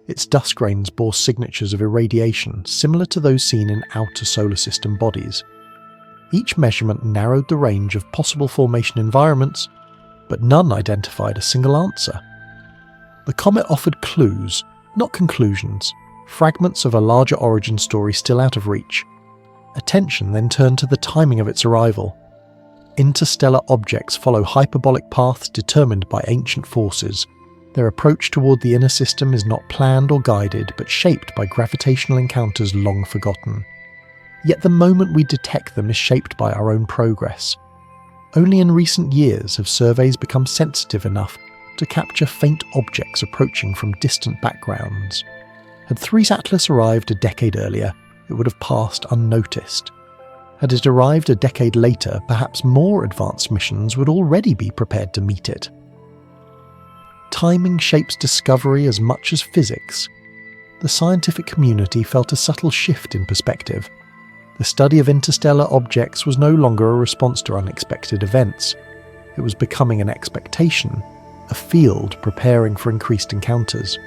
Its dust grains bore signatures of irradiation similar to those seen in outer solar system bodies. Each measurement narrowed the range of possible formation environments, but none identified a single answer. The comet offered clues, not conclusions, fragments of a larger origin story still out of reach. Attention then turned to the timing of its arrival. Interstellar objects follow hyperbolic paths determined by ancient forces. Their approach toward the inner system is not planned or guided, but shaped by gravitational encounters long forgotten. Yet the moment we detect them is shaped by our own progress. Only in recent years have surveys become sensitive enough to capture faint objects approaching from distant backgrounds. Had Three's Atlas arrived a decade earlier, it would have passed unnoticed. Had it arrived a decade later, perhaps more advanced missions would already be prepared to meet it. Timing shapes discovery as much as physics. The scientific community felt a subtle shift in perspective. The study of interstellar objects was no longer a response to unexpected events. It was becoming an expectation, a field preparing for increased encounters.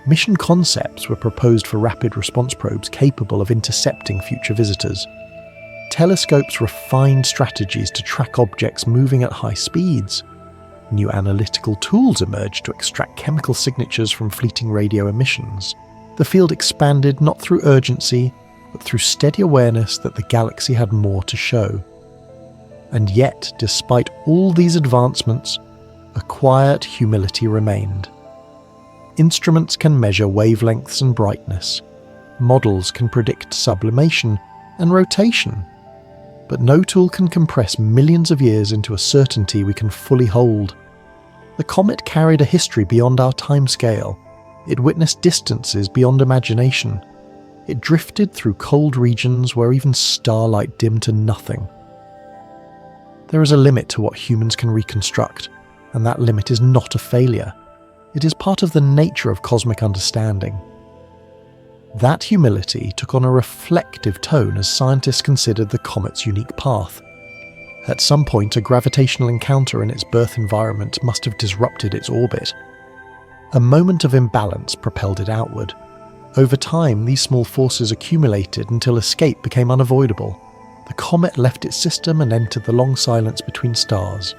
Mission concepts were proposed for rapid response probes capable of intercepting future visitors. Telescopes refined strategies to track objects moving at high speeds. New analytical tools emerged to extract chemical signatures from fleeting radio emissions. The field expanded not through urgency, but through steady awareness that the galaxy had more to show. And yet, despite all these advancements, a quiet humility remained. Instruments can measure wavelengths and brightness. Models can predict sublimation and rotation. But no tool can compress millions of years into a certainty we can fully hold. The comet carried a history beyond our timescale. It witnessed distances beyond imagination. It drifted through cold regions where even starlight dimmed to nothing. There is a limit to what humans can reconstruct, and that limit is not a failure. It is part of the nature of cosmic understanding. That humility took on a reflective tone as scientists considered the comet's unique path. At some point, a gravitational encounter in its birth environment must have disrupted its orbit. A moment of imbalance propelled it outward. Over time, these small forces accumulated until escape became unavoidable. The comet left its system and entered the long silence between stars.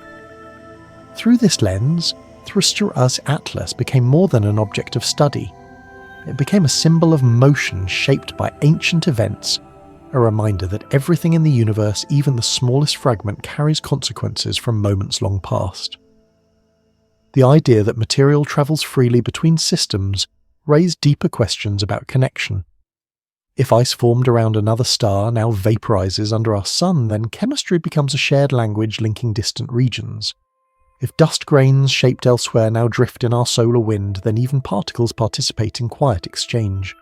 Through this lens, Three's Atlas became more than an object of study. It became a symbol of motion shaped by ancient events, a reminder that everything in the universe, even the smallest fragment, carries consequences from moments long past. The idea that material travels freely between systems raised deeper questions about connection. If ice formed around another star now vaporizes under our sun, then chemistry becomes a shared language linking distant regions. If dust grains shaped elsewhere now drift in our solar wind, then even particles participate in quiet exchange.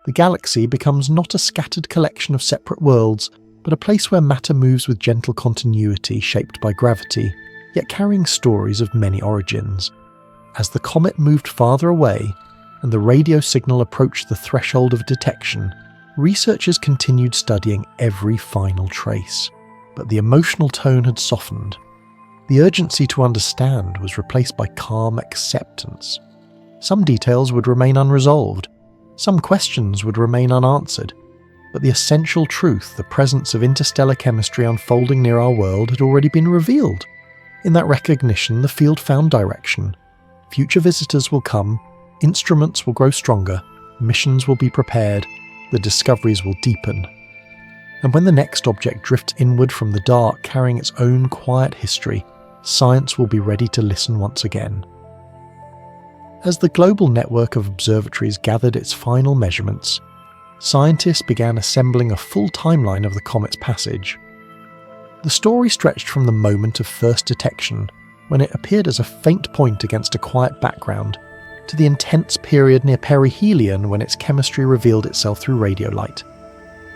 The galaxy becomes not a scattered collection of separate worlds, but a place where matter moves with gentle continuity shaped by gravity, yet carrying stories of many origins. As the comet moved farther away, and the radio signal approached the threshold of detection, researchers continued studying every final trace. But the emotional tone had softened. The urgency to understand was replaced by calm acceptance. Some details would remain unresolved, some questions would remain unanswered, but the essential truth, the presence of interstellar chemistry unfolding near our world, had already been revealed. In that recognition, the field found direction. Future visitors will come, instruments will grow stronger, missions will be prepared, the discoveries will deepen. And when the next object drifts inward from the dark, carrying its own quiet history, science will be ready to listen once again. As the global network of observatories gathered its final measurements, scientists began assembling a full timeline of the comet's passage. The story stretched from the moment of first detection, when it appeared as a faint point against a quiet background, to the intense period near perihelion when its chemistry revealed itself through radio light.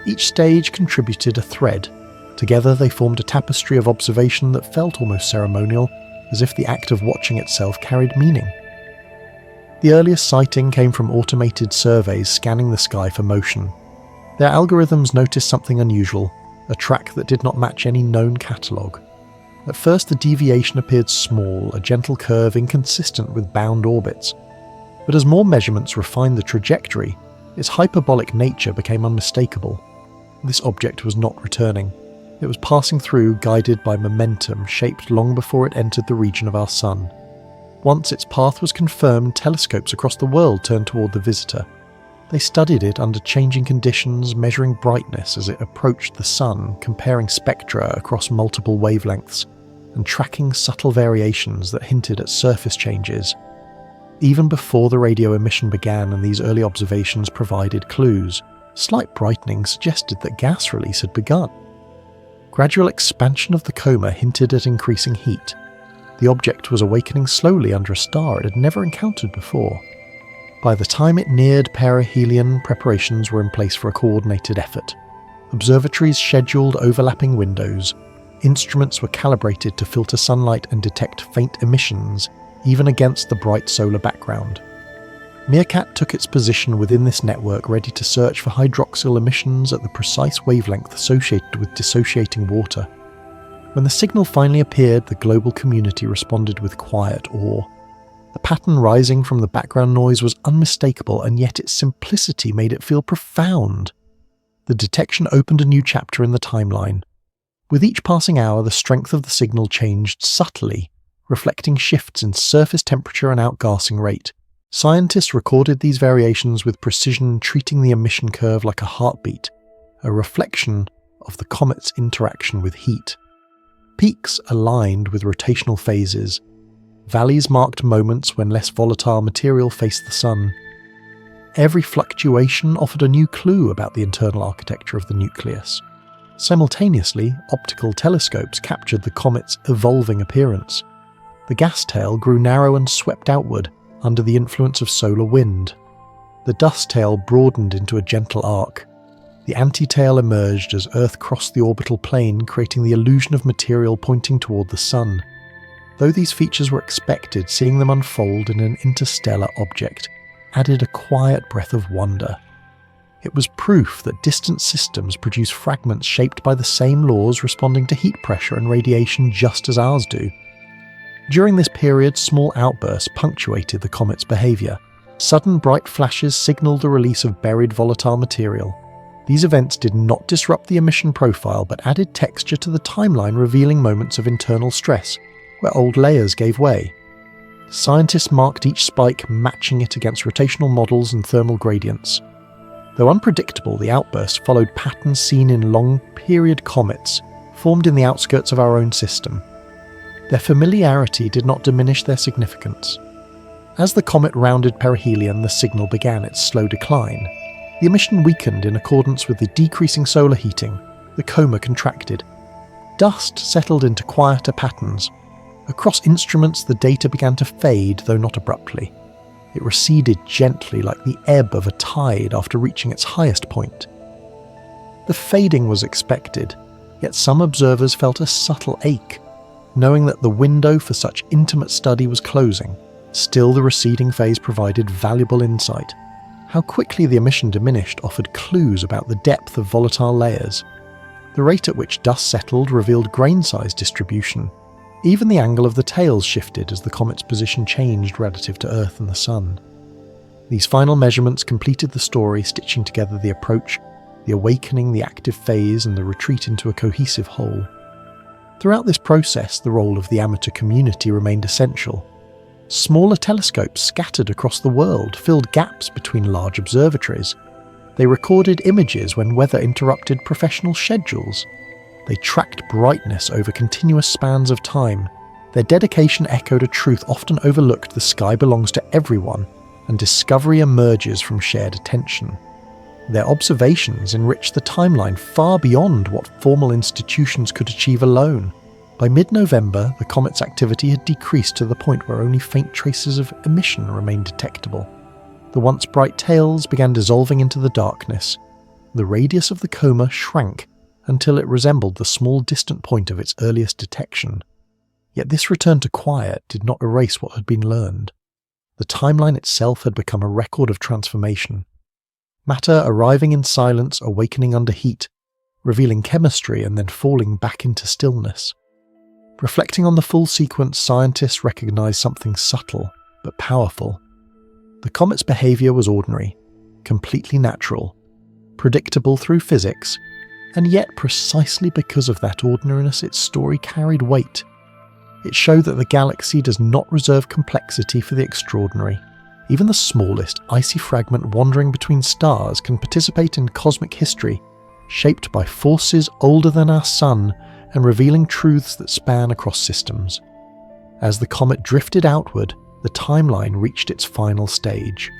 Each stage contributed a thread. Together they formed a tapestry of observation that felt almost ceremonial, as if the act of watching itself carried meaning. The earliest sighting came from automated surveys scanning the sky for motion. Their algorithms noticed something unusual, a track that did not match any known catalogue. At first the deviation appeared small, a gentle curve inconsistent with bound orbits. But as more measurements refined the trajectory, its hyperbolic nature became unmistakable. This object was not returning. It was passing through, guided by momentum shaped long before it entered the region of our Sun. Once its path was confirmed, telescopes across the world turned toward the visitor. They studied it under changing conditions, measuring brightness as it approached the Sun, comparing spectra across multiple wavelengths, and tracking subtle variations that hinted at surface changes. Even before the radio emission began and these early observations provided clues, slight brightening suggested that gas release had begun. Gradual expansion of the coma hinted at increasing heat. The object was awakening slowly under a star it had never encountered before. By the time it neared perihelion, preparations were in place for a coordinated effort. Observatories scheduled overlapping windows. Instruments were calibrated to filter sunlight and detect faint emissions, even against the bright solar background. Meerkat took its position within this network, ready to search for hydroxyl emissions at the precise wavelength associated with dissociating water. When the signal finally appeared, the global community responded with quiet awe. The pattern rising from the background noise was unmistakable, and yet its simplicity made it feel profound. The detection opened a new chapter in the timeline. With each passing hour, the strength of the signal changed subtly, reflecting shifts in surface temperature and outgassing rate. Scientists recorded these variations with precision, treating the emission curve like a heartbeat, a reflection of the comet's interaction with heat. Peaks aligned with rotational phases. Valleys marked moments when less volatile material faced the Sun. Every fluctuation offered a new clue about the internal architecture of the nucleus. Simultaneously, optical telescopes captured the comet's evolving appearance. The gas tail grew narrow and swept outward, under the influence of solar wind. The dust tail broadened into a gentle arc. The anti-tail emerged as Earth crossed the orbital plane, creating the illusion of material pointing toward the Sun. Though these features were expected, seeing them unfold in an interstellar object added a quiet breath of wonder. It was proof that distant systems produce fragments shaped by the same laws, responding to heat pressure and radiation just as ours do. During this period, small outbursts punctuated the comet's behaviour. Sudden bright flashes signalled the release of buried volatile material. These events did not disrupt the emission profile, but added texture to the timeline, revealing moments of internal stress, where old layers gave way. Scientists marked each spike, matching it against rotational models and thermal gradients. Though unpredictable, the outbursts followed patterns seen in long-period comets formed in the outskirts of our own system. Their familiarity did not diminish their significance. As the comet rounded perihelion, the signal began its slow decline. The emission weakened in accordance with the decreasing solar heating. The coma contracted. Dust settled into quieter patterns. Across instruments, the data began to fade, though not abruptly. It receded gently, like the ebb of a tide after reaching its highest point. The fading was expected, yet some observers felt a subtle ache, knowing that the window for such intimate study was closing. Still, the receding phase provided valuable insight. How quickly the emission diminished offered clues about the depth of volatile layers. The rate at which dust settled revealed grain-size distribution. Even the angle of the tails shifted as the comet's position changed relative to Earth and the Sun. These final measurements completed the story, stitching together the approach, the awakening, the active phase, and the retreat into a cohesive whole. Throughout this process, the role of the amateur community remained essential. Smaller telescopes scattered across the world filled gaps between large observatories. They recorded images when weather interrupted professional schedules. They tracked brightness over continuous spans of time. Their dedication echoed a truth often overlooked: the sky belongs to everyone, and discovery emerges from shared attention. Their observations enriched the timeline far beyond what formal institutions could achieve alone. By mid-November, the comet's activity had decreased to the point where only faint traces of emission remained detectable. The once bright tails began dissolving into the darkness. The radius of the coma shrank until it resembled the small distant point of its earliest detection. Yet this return to quiet did not erase what had been learned. The timeline itself had become a record of transformation. Matter arriving in silence, awakening under heat, revealing chemistry and then falling back into stillness. Reflecting on the full sequence, scientists recognized something subtle but powerful. The comet's behavior was ordinary, completely natural, predictable through physics, and yet precisely because of that ordinariness its story carried weight. It showed that the galaxy does not reserve complexity for the extraordinary. Even the smallest, icy fragment wandering between stars can participate in cosmic history, shaped by forces older than our Sun and revealing truths that span across systems. As the comet drifted outward, the timeline reached its final stage.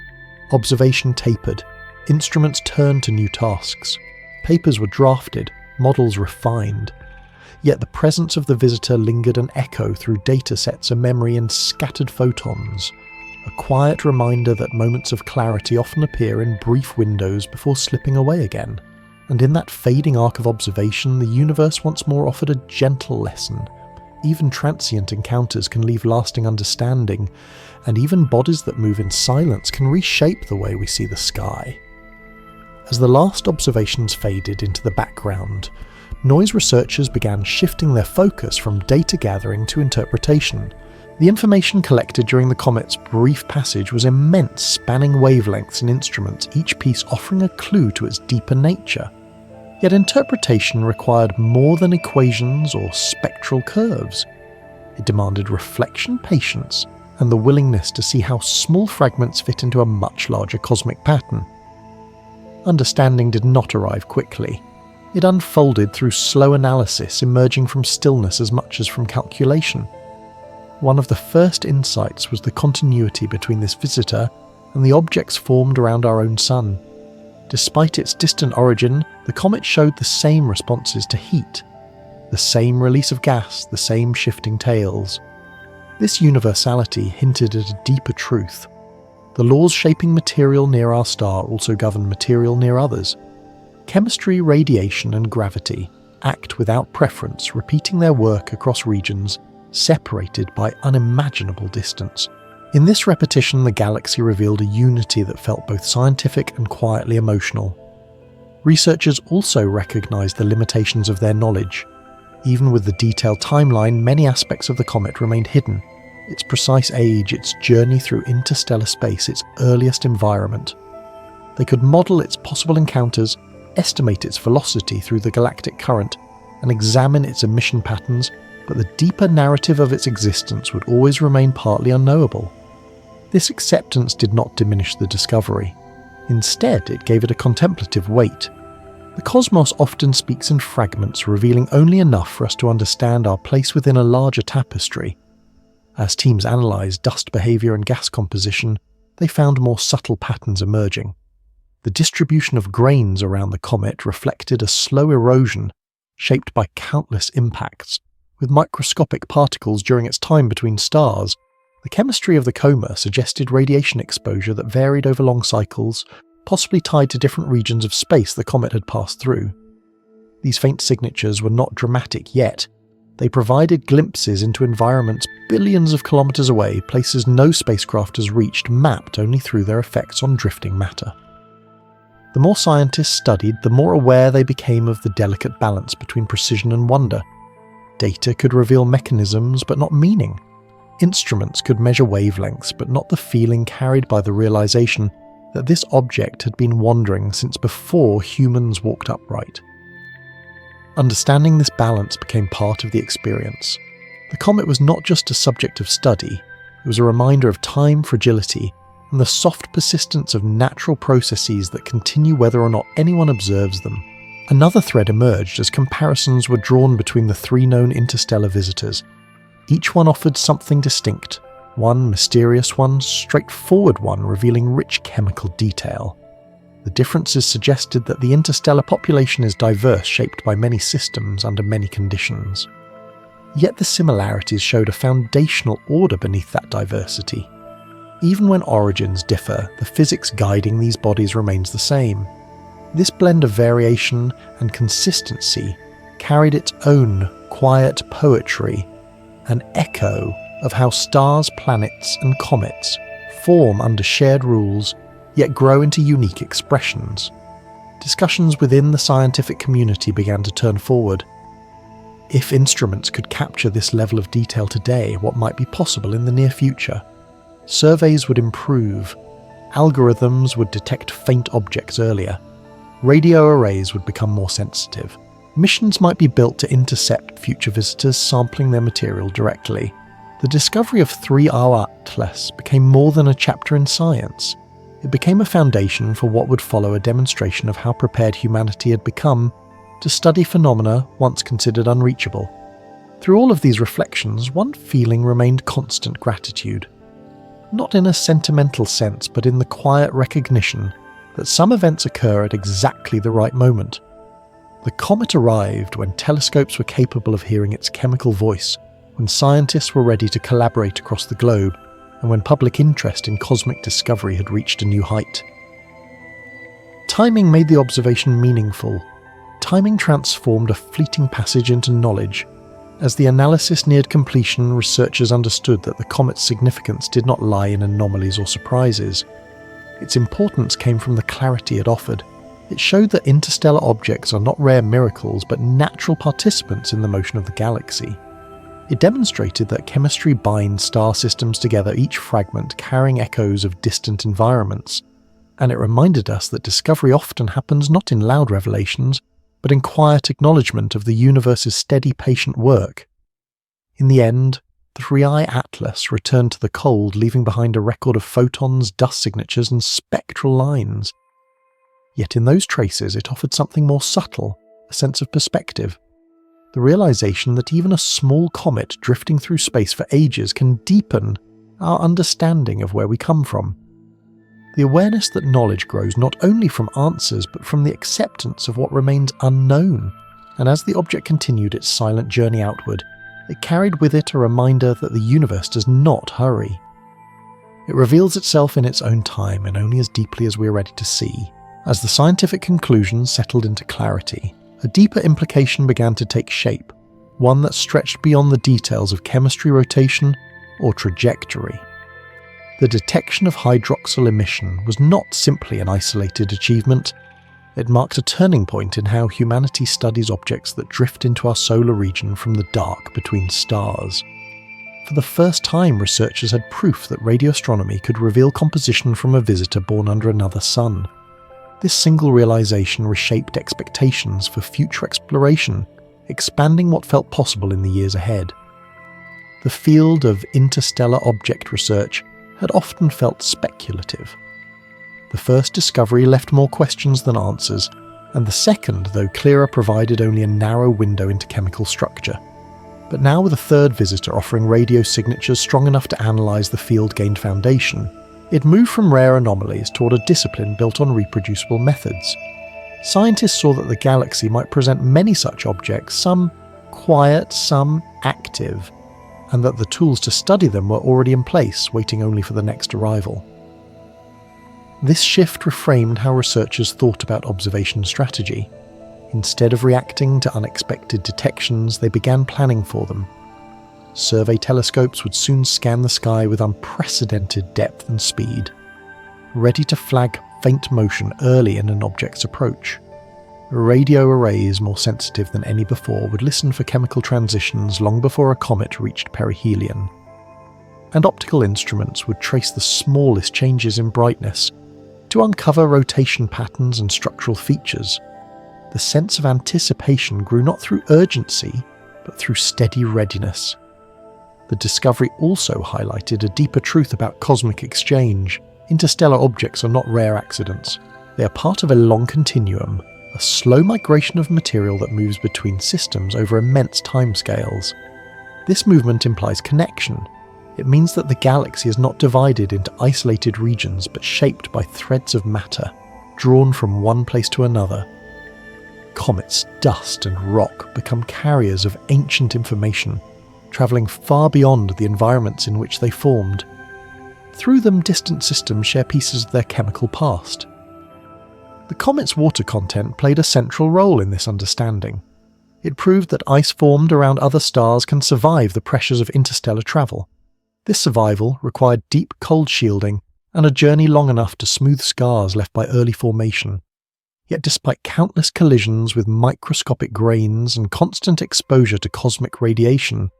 Observation tapered, instruments turned to new tasks, papers were drafted, models refined. Yet the presence of the visitor lingered an echo through datasets, a memory in scattered photons, a quiet reminder that moments of clarity often appear in brief windows before slipping away again. And in that fading arc of observation, the universe once more offered a gentle lesson. Even transient encounters can leave lasting understanding, and even bodies that move in silence can reshape the way we see the sky. As the last observations faded into the background, noise researchers began shifting their focus from data gathering to interpretation. The information collected during the comet's brief passage was immense, spanning wavelengths and instruments, each piece offering a clue to its deeper nature. Yet interpretation required more than equations or spectral curves. It demanded reflection, patience, and the willingness to see how small fragments fit into a much larger cosmic pattern. Understanding did not arrive quickly. It unfolded through slow analysis, emerging from stillness as much as from calculation. One of the first insights was the continuity between this visitor and the objects formed around our own Sun. Despite its distant origin, the comet showed the same responses to heat, the same release of gas, the same shifting tails. This universality hinted at a deeper truth. The laws shaping material near our star also govern material near others. Chemistry, radiation, and gravity act without preference, repeating their work across regions separated by unimaginable distance. In this repetition, the galaxy revealed a unity that felt both scientific and quietly emotional. Researchers also recognized the limitations of their knowledge. Even with the detailed timeline, many aspects of the comet remained hidden. Its precise age, its journey through interstellar space, its earliest environment. They could model its possible encounters, estimate its velocity through the galactic current, and examine its emission patterns, but the deeper narrative of its existence would always remain partly unknowable. This acceptance did not diminish the discovery. Instead, it gave it a contemplative weight. The cosmos often speaks in fragments, revealing only enough for us to understand our place within a larger tapestry. As teams analysed dust behaviour and gas composition, they found more subtle patterns emerging. The distribution of grains around the comet reflected a slow erosion, shaped by countless impacts, with microscopic particles during its time between stars. The chemistry of the coma suggested radiation exposure that varied over long cycles, possibly tied to different regions of space the comet had passed through. These faint signatures were not dramatic yet. They provided glimpses into environments billions of kilometers away, places no spacecraft has reached, mapped only through their effects on drifting matter. The more scientists studied, the more aware they became of the delicate balance between precision and wonder. Data could reveal mechanisms, but not meaning. Instruments could measure wavelengths, but not the feeling carried by the realization that this object had been wandering since before humans walked upright. Understanding this balance became part of the experience. The comet was not just a subject of study, it was a reminder of time fragility and the soft persistence of natural processes that continue whether or not anyone observes them. Another thread emerged as comparisons were drawn between the three known interstellar visitors. Each one offered something distinct, one mysterious, one straightforward, one revealing rich chemical detail. The differences suggested that the interstellar population is diverse, shaped by many systems under many conditions. Yet the similarities showed a foundational order beneath that diversity. Even when origins differ, the physics guiding these bodies remains the same. This blend of variation and consistency carried its own quiet poetry, an echo of how stars, planets, and comets form under shared rules, yet grow into unique expressions. Discussions within the scientific community began to turn forward. If instruments could capture this level of detail today, what might be possible in the near future? Surveys would improve, algorithms would detect faint objects earlier, radio arrays would become more sensitive, missions might be built to intercept future visitors sampling their material directly. The discovery of 3R Atlas became more than a chapter in science. It became a foundation for what would follow a demonstration of how prepared humanity had become to study phenomena once considered unreachable. Through all of these reflections, one feeling remained: constant gratitude. Not in a sentimental sense, but in the quiet recognition that some events occur at exactly the right moment. The comet arrived when telescopes were capable of hearing its chemical voice, when scientists were ready to collaborate across the globe, and when public interest in cosmic discovery had reached a new height. Timing made the observation meaningful. Timing transformed a fleeting passage into knowledge. As the analysis neared completion, researchers understood that the comet's significance did not lie in anomalies or surprises. Its importance came from the clarity it offered. It showed that interstellar objects are not rare miracles, but natural participants in the motion of the galaxy. It demonstrated that chemistry binds star systems together, each fragment carrying echoes of distant environments. And it reminded us that discovery often happens not in loud revelations, but in quiet acknowledgement of the universe's steady, patient work. In the end, the 3I Atlas returned to the cold, leaving behind a record of photons, dust signatures, and spectral lines. Yet in those traces it offered something more subtle, a sense of perspective. The realization that even a small comet drifting through space for ages can deepen our understanding of where we come from. The awareness that knowledge grows not only from answers but from the acceptance of what remains unknown, and as the object continued its silent journey outward, it carried with it a reminder that the universe does not hurry. It reveals itself in its own time and only as deeply as we are ready to see. As the scientific conclusions settled into clarity, a deeper implication began to take shape, one that stretched beyond the details of chemistry rotation or trajectory. The detection of hydroxyl emission was not simply an isolated achievement. It marked a turning point in how humanity studies objects that drift into our solar region from the dark between stars. For the first time, researchers had proof that radio astronomy could reveal composition from a visitor born under another sun. This single realization reshaped expectations for future exploration, expanding what felt possible in the years ahead. The field of interstellar object research had often felt speculative. The first discovery left more questions than answers, and the second, though clearer, provided only a narrow window into chemical structure. But now, with a third visitor offering radio signatures strong enough to analyze the field gained foundation, it moved from rare anomalies toward a discipline built on reproducible methods. Scientists saw that the galaxy might present many such objects, some quiet, some active, and that the tools to study them were already in place, waiting only for the next arrival. This shift reframed how researchers thought about observation strategy. Instead of reacting to unexpected detections, they began planning for them. Survey telescopes would soon scan the sky with unprecedented depth and speed, ready to flag faint motion early in an object's approach. Radio arrays, more sensitive than any before, would listen for chemical transitions long before a comet reached perihelion. And optical instruments would trace the smallest changes in brightness to uncover rotation patterns and structural features. The sense of anticipation grew not through urgency, but through steady readiness. The discovery also highlighted a deeper truth about cosmic exchange. Interstellar objects are not rare accidents. They are part of a long continuum, a slow migration of material that moves between systems over immense timescales. This movement implies connection. It means that the galaxy is not divided into isolated regions but shaped by threads of matter, drawn from one place to another. Comets' dust and rock become carriers of ancient information, travelling far beyond the environments in which they formed. Through them, distant systems share pieces of their chemical past. The comet's water content played a central role in this understanding. It proved that ice formed around other stars can survive the pressures of interstellar travel. This survival required deep cold shielding and a journey long enough to smooth scars left by early formation. Yet despite countless collisions with microscopic grains and constant exposure to cosmic radiation,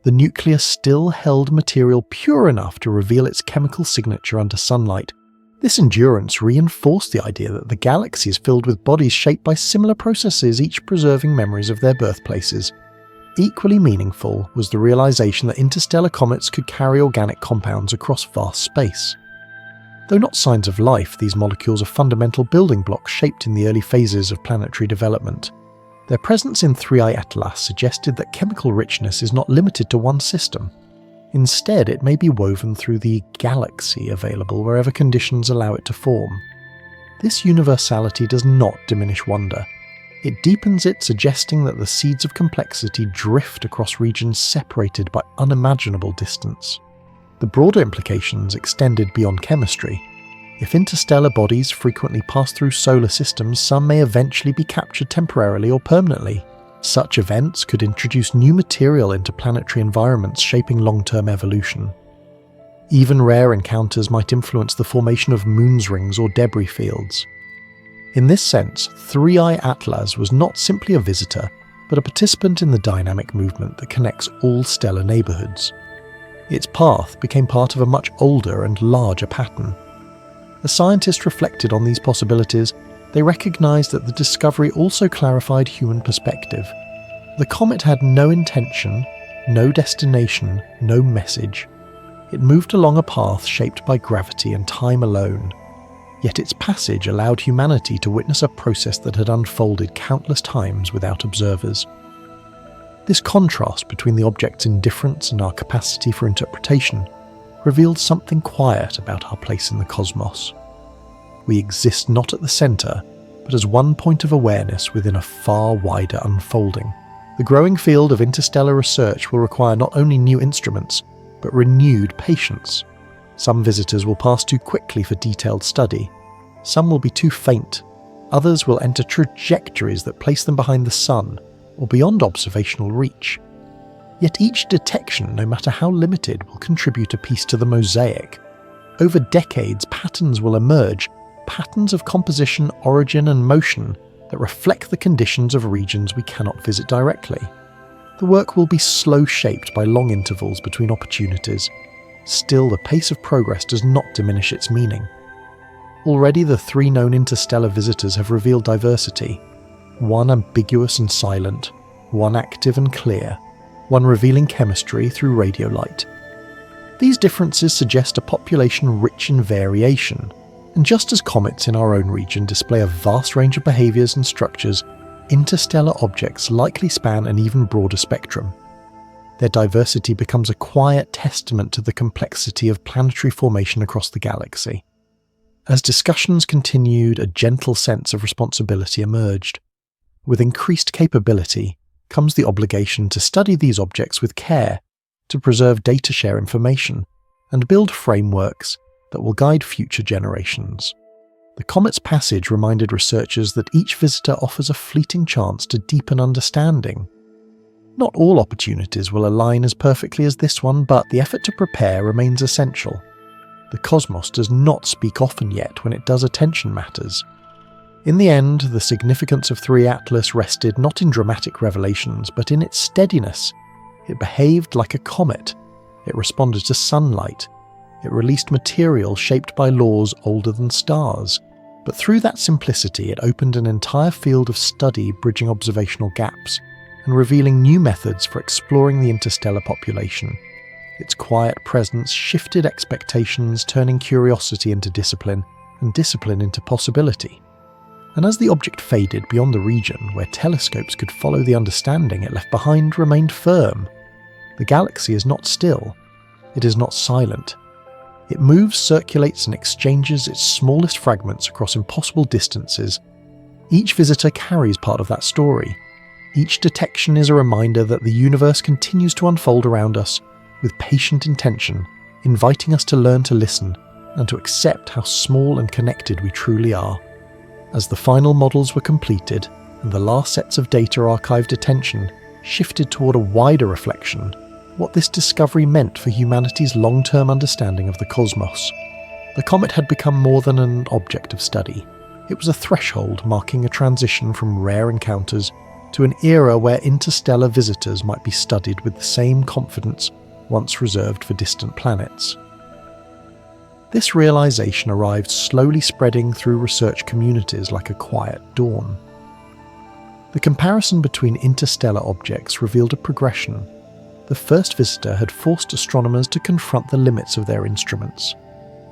the nucleus still held material pure enough to reveal its chemical signature under sunlight. This endurance reinforced the idea that the galaxy is filled with bodies shaped by similar processes, each preserving memories of their birthplaces. Equally meaningful was the realization that interstellar comets could carry organic compounds across vast space. Though not signs of life, these molecules are fundamental building blocks shaped in the early phases of planetary development. Their presence in 3I Atlas suggested that chemical richness is not limited to one system. Instead, it may be woven through the galaxy, available wherever conditions allow it to form. This universality does not diminish wonder. It deepens it, suggesting that the seeds of complexity drift across regions separated by unimaginable distance. The broader implications extended beyond chemistry. If interstellar bodies frequently pass through solar systems, some may eventually be captured temporarily or permanently. Such events could introduce new material into planetary environments, shaping long-term evolution. Even rare encounters might influence the formation of moons rings or debris fields. In this sense, 3I Atlas was not simply a visitor, but a participant in the dynamic movement that connects all stellar neighbourhoods. Its path became part of a much older and larger pattern. As scientists reflected on these possibilities, they recognized that the discovery also clarified human perspective. The comet had no intention, no destination, no message. It moved along a path shaped by gravity and time alone. Yet its passage allowed humanity to witness a process that had unfolded countless times without observers. This contrast between the object's indifference and our capacity for interpretation revealed something quiet about our place in the cosmos. We exist not at the centre, but as one point of awareness within a far wider unfolding. The growing field of interstellar research will require not only new instruments, but renewed patience. Some visitors will pass too quickly for detailed study. Some will be too faint. Others will enter trajectories that place them behind the sun, or beyond observational reach. Yet each detection, no matter how limited, will contribute a piece to the mosaic. Over decades, patterns will emerge, patterns of composition, origin and motion that reflect the conditions of regions we cannot visit directly. The work will be slow-shaped by long intervals between opportunities. Still, the pace of progress does not diminish its meaning. Already the 3 known interstellar visitors have revealed diversity. One ambiguous and silent, one active and clear, one revealing chemistry through radio light. These differences suggest a population rich in variation, and just as comets in our own region display a vast range of behaviours and structures, interstellar objects likely span an even broader spectrum. Their diversity becomes a quiet testament to the complexity of planetary formation across the galaxy. As discussions continued, a gentle sense of responsibility emerged. With increased capability comes the obligation to study these objects with care, to preserve data, share information, and build frameworks that will guide future generations. The comet's passage reminded researchers that each visitor offers a fleeting chance to deepen understanding. Not all opportunities will align as perfectly as this one, but the effort to prepare remains essential. The cosmos does not speak often, yet when it does, attention matters. In the end, the significance of 3 Atlas rested not in dramatic revelations, but in its steadiness. It behaved like a comet. It responded to sunlight. It released material shaped by laws older than stars. But through that simplicity, it opened an entire field of study, bridging observational gaps and revealing new methods for exploring the interstellar population. Its quiet presence shifted expectations, turning curiosity into discipline and discipline into possibility. And as the object faded beyond the region where telescopes could follow the understanding it left behind remained firm. The galaxy is not still. It is not silent. It moves, circulates, and exchanges its smallest fragments across impossible distances. Each visitor carries part of that story. Each detection is a reminder that the universe continues to unfold around us with patient intention, inviting us to learn to listen and to accept how small and connected we truly are. As the final models were completed and the last sets of data archived, attention shifted toward a wider reflection what this discovery meant for humanity's long-term understanding of the cosmos. The comet had become more than an object of study. It was a threshold marking a transition from rare encounters to an era where interstellar visitors might be studied with the same confidence once reserved for distant planets. This realization arrived slowly spreading through research communities like a quiet dawn. The comparison between interstellar objects revealed a progression. The first visitor had forced astronomers to confront the limits of their instruments.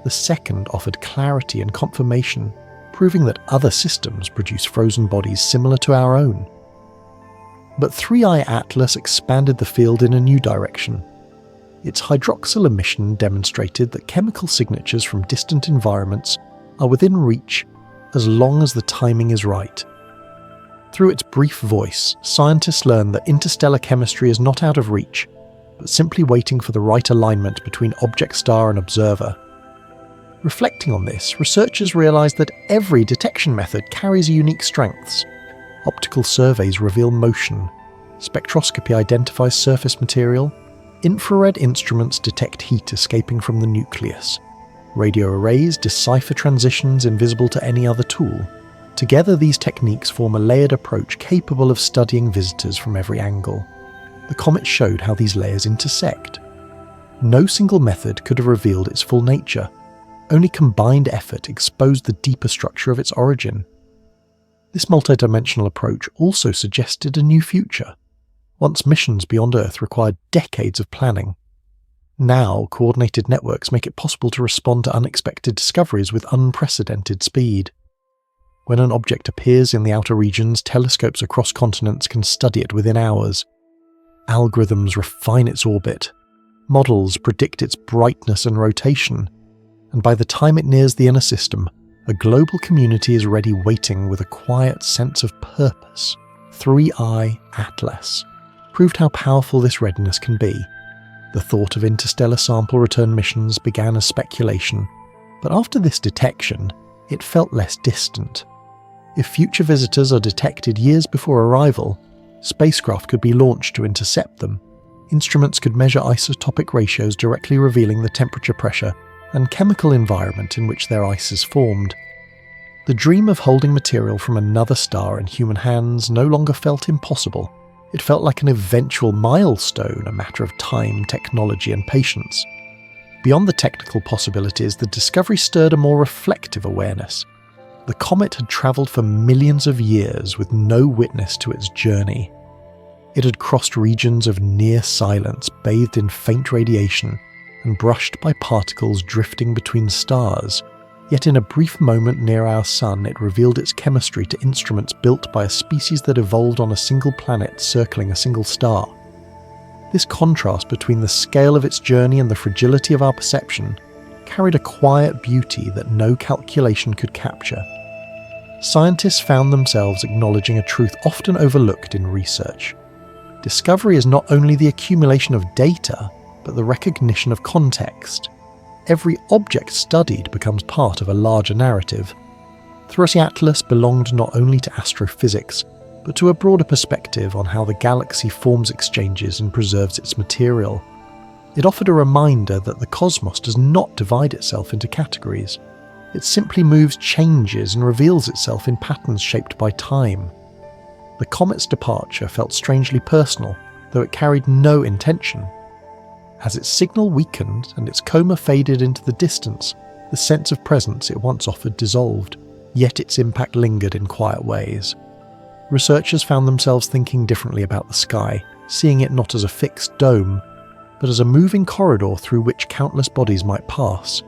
The second offered clarity and confirmation, proving that other systems produce frozen bodies similar to our own. But 3I Atlas expanded the field in a new direction. Its hydroxyl emission demonstrated that chemical signatures from distant environments are within reach as long as the timing is right. Through its brief voice, scientists learned that interstellar chemistry is not out of reach, but simply waiting for the right alignment between object star and observer. Reflecting on this, researchers realized that every detection method carries unique strengths. Optical surveys reveal motion, spectroscopy identifies surface material, infrared instruments detect heat escaping from the nucleus, radio arrays decipher transitions invisible to any other tool. Together, these techniques form a layered approach capable of studying visitors from every angle. The comet showed how these layers intersect. No single method could have revealed its full nature. Only combined effort exposed the deeper structure of its origin. This multidimensional approach also suggested a new future. Once missions beyond Earth required decades of planning. Now, coordinated networks make it possible to respond to unexpected discoveries with unprecedented speed. When an object appears in the outer regions, telescopes across continents can study it within hours. Algorithms refine its orbit. Models predict its brightness and rotation. And by the time it nears the inner system, a global community is ready, waiting with a quiet sense of purpose. 3I Atlas proved how powerful this readiness can be. The thought of interstellar sample return missions began as speculation, but after this detection, it felt less distant. If future visitors are detected years before arrival, spacecraft could be launched to intercept them. Instruments could measure isotopic ratios, directly revealing the temperature, pressure, and chemical environment in which their ice is formed. The dream of holding material from another star in human hands no longer felt impossible. It felt like an eventual milestone, a matter of time, technology, and patience. Beyond the technical possibilities, the discovery stirred a more reflective awareness. The comet had travelled for millions of years with no witness to its journey. It had crossed regions of near silence, bathed in faint radiation, and brushed by particles drifting between stars. Yet in a brief moment near our sun, it revealed its chemistry to instruments built by a species that evolved on a single planet circling a single star. This contrast between the scale of its journey and the fragility of our perception carried a quiet beauty that no calculation could capture. Scientists found themselves acknowledging a truth often overlooked in research. Discovery is not only the accumulation of data, but the recognition of context. Every object studied becomes part of a larger narrative. 3I Atlas belonged not only to astrophysics, but to a broader perspective on how the galaxy forms exchanges and preserves its material. It offered a reminder that the cosmos does not divide itself into categories. It simply moves, changes, and reveals itself in patterns shaped by time. The comet's departure felt strangely personal, though it carried no intention. As its signal weakened and its coma faded into the distance, the sense of presence it once offered dissolved, yet its impact lingered in quiet ways. Researchers found themselves thinking differently about the sky, seeing it not as a fixed dome, but as a moving corridor through which countless bodies might pass.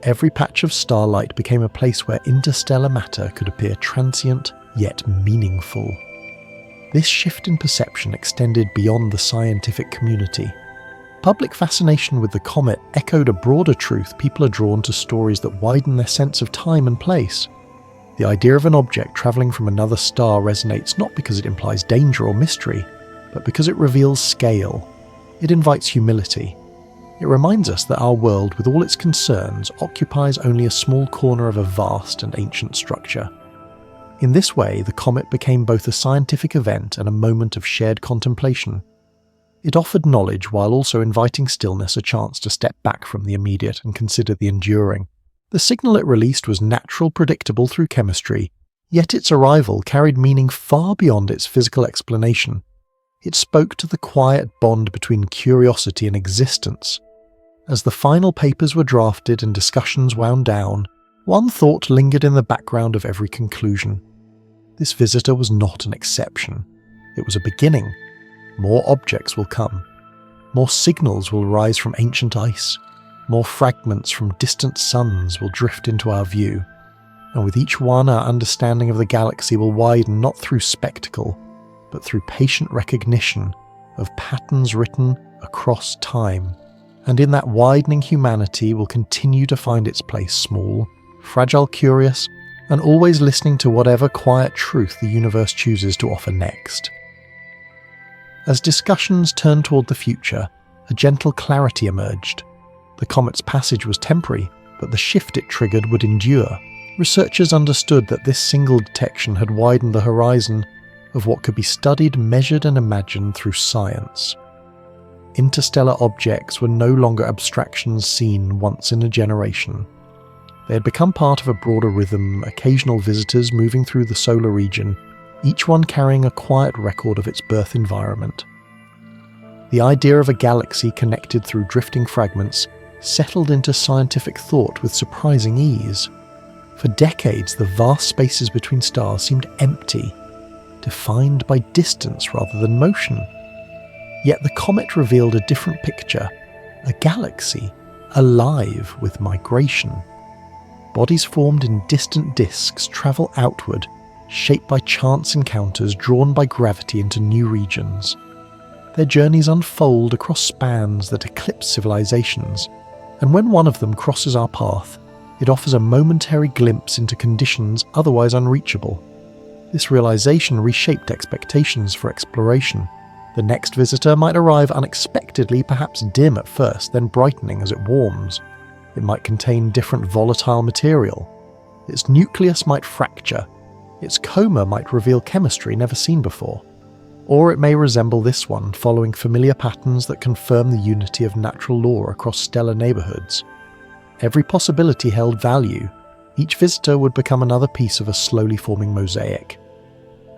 Every patch of starlight became a place where interstellar matter could appear transient yet meaningful. This shift in perception extended beyond the scientific community. Public fascination with the comet echoed a broader truth: people are drawn to stories that widen their sense of time and place. The idea of an object travelling from another star resonates not because it implies danger or mystery, but because it reveals scale. It invites humility. It reminds us that our world, with all its concerns, occupies only a small corner of a vast and ancient structure. In this way, the comet became both a scientific event and a moment of shared contemplation. It offered knowledge while also inviting stillness, a chance to step back from the immediate and consider the enduring. The signal it released was natural, predictable through chemistry, yet its arrival carried meaning far beyond its physical explanation. It spoke to the quiet bond between curiosity and existence. As the final papers were drafted and discussions wound down, one thought lingered in the background of every conclusion. This visitor was not an exception. It was a beginning. More objects will come. More signals will rise from ancient ice. More fragments from distant suns will drift into our view. And with each one, our understanding of the galaxy will widen not through spectacle, but through patient recognition of patterns written across time. And in that widening, humanity will continue to find its place small, fragile, curious, and always listening to whatever quiet truth the universe chooses to offer next. As discussions turned toward the future, a gentle clarity emerged. The comet's passage was temporary, but the shift it triggered would endure. Researchers understood that this single detection had widened the horizon of what could be studied, measured, and imagined through science. Interstellar objects were no longer abstractions seen once in a generation. They had become part of a broader rhythm, occasional visitors moving through the solar region, each one carrying a quiet record of its birth environment. The idea of a galaxy connected through drifting fragments settled into scientific thought with surprising ease. For decades, the vast spaces between stars seemed empty, defined by distance rather than motion. Yet the comet revealed a different picture, a galaxy alive with migration. Bodies formed in distant disks travel outward, shaped by chance encounters, drawn by gravity into new regions. Their journeys unfold across spans that eclipse civilizations, and when one of them crosses our path, it offers a momentary glimpse into conditions otherwise unreachable. This realization reshaped expectations for exploration. The next visitor might arrive unexpectedly, perhaps dim at first, then brightening as it warms. It might contain different volatile material. Its nucleus might fracture. Its coma might reveal chemistry never seen before. Or it may resemble this one, following familiar patterns that confirm the unity of natural law across stellar neighborhoods. Every possibility held value. Each visitor would become another piece of a slowly forming mosaic.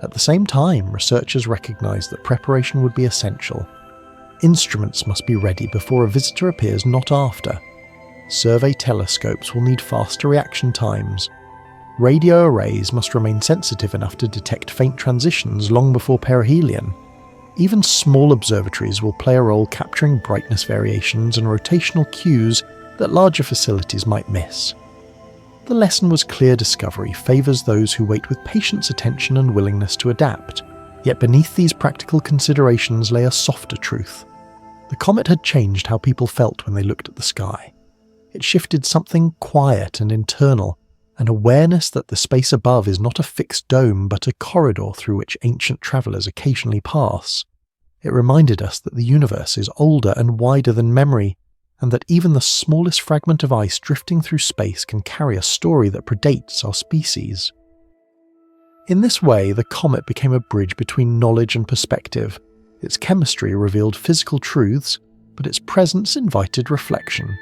At the same time, researchers recognized that preparation would be essential. Instruments must be ready before a visitor appears, not after. Survey telescopes will need faster reaction times. Radio arrays must remain sensitive enough to detect faint transitions long before perihelion. Even small observatories will play a role capturing brightness variations and rotational cues that larger facilities might miss. The lesson was clear: discovery favours those who wait with patience, attention, and willingness to adapt. Yet beneath these practical considerations lay a softer truth. The comet had changed how people felt when they looked at the sky. It shifted something quiet and internal, an awareness that the space above is not a fixed dome but a corridor through which ancient travellers occasionally pass. It reminded us that the universe is older and wider than memory, and that even the smallest fragment of ice drifting through space can carry a story that predates our species. In this way, the comet became a bridge between knowledge and perspective. Its chemistry revealed physical truths, but its presence invited reflection.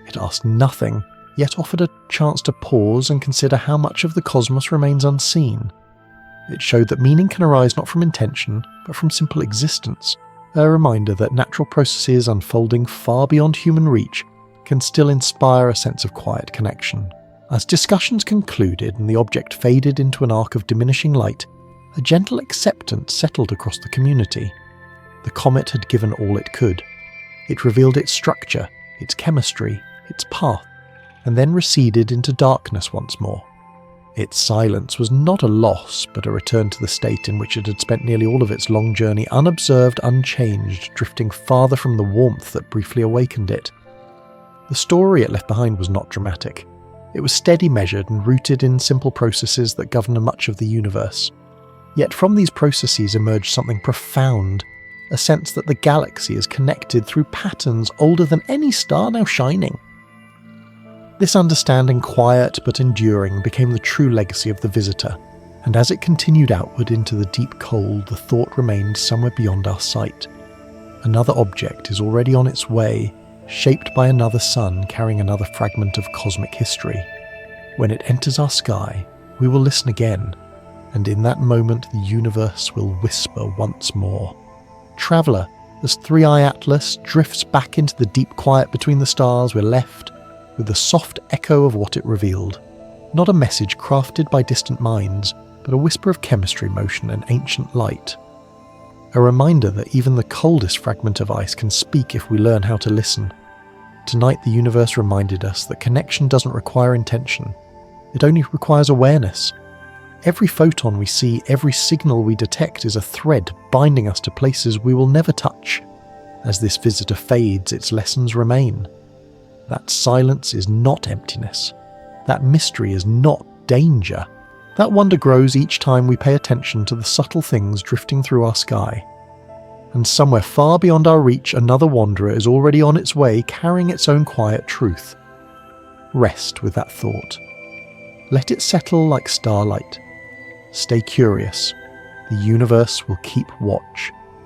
It asked nothing, yet offered a chance to pause and consider how much of the cosmos remains unseen. It showed that meaning can arise not from intention, but from simple existence, a reminder that natural processes unfolding far beyond human reach can still inspire a sense of quiet connection. As discussions concluded and the object faded into an arc of diminishing light, a gentle acceptance settled across the community. The comet had given all it could. It revealed its structure, its chemistry, its path, and then receded into darkness once more. Its silence was not a loss, but a return to the state in which it had spent nearly all of its long journey, unobserved, unchanged, drifting farther from the warmth that briefly awakened it. The story it left behind was not dramatic. It was steady, measured, and rooted in simple processes that govern much of the universe. Yet from these processes emerged something profound, a sense that the galaxy is connected through patterns older than any star now shining. This understanding, quiet but enduring, became the true legacy of the visitor, and as it continued outward into the deep cold, the thought remained somewhere beyond our sight. Another object is already on its way, shaped by another sun carrying another fragment of cosmic history. When it enters our sky, we will listen again, and in that moment the universe will whisper once more. Traveller, as Three-Eye Atlas drifts back into the deep quiet between the stars, we're left with the soft echo of what it revealed. Not a message crafted by distant minds, but a whisper of chemistry, motion, and ancient light. A reminder that even the coldest fragment of ice can speak if we learn how to listen. Tonight the universe reminded us that connection doesn't require intention. It only requires awareness. Every photon we see, every signal we detect is a thread binding us to places we will never touch. As this visitor fades, its lessons remain. That silence is not emptiness. That mystery is not danger. That wonder grows each time we pay attention to the subtle things drifting through our sky. And somewhere far beyond our reach, another wanderer is already on its way, carrying its own quiet truth. Rest with that thought. Let it settle like starlight. Stay curious. The universe will keep watch.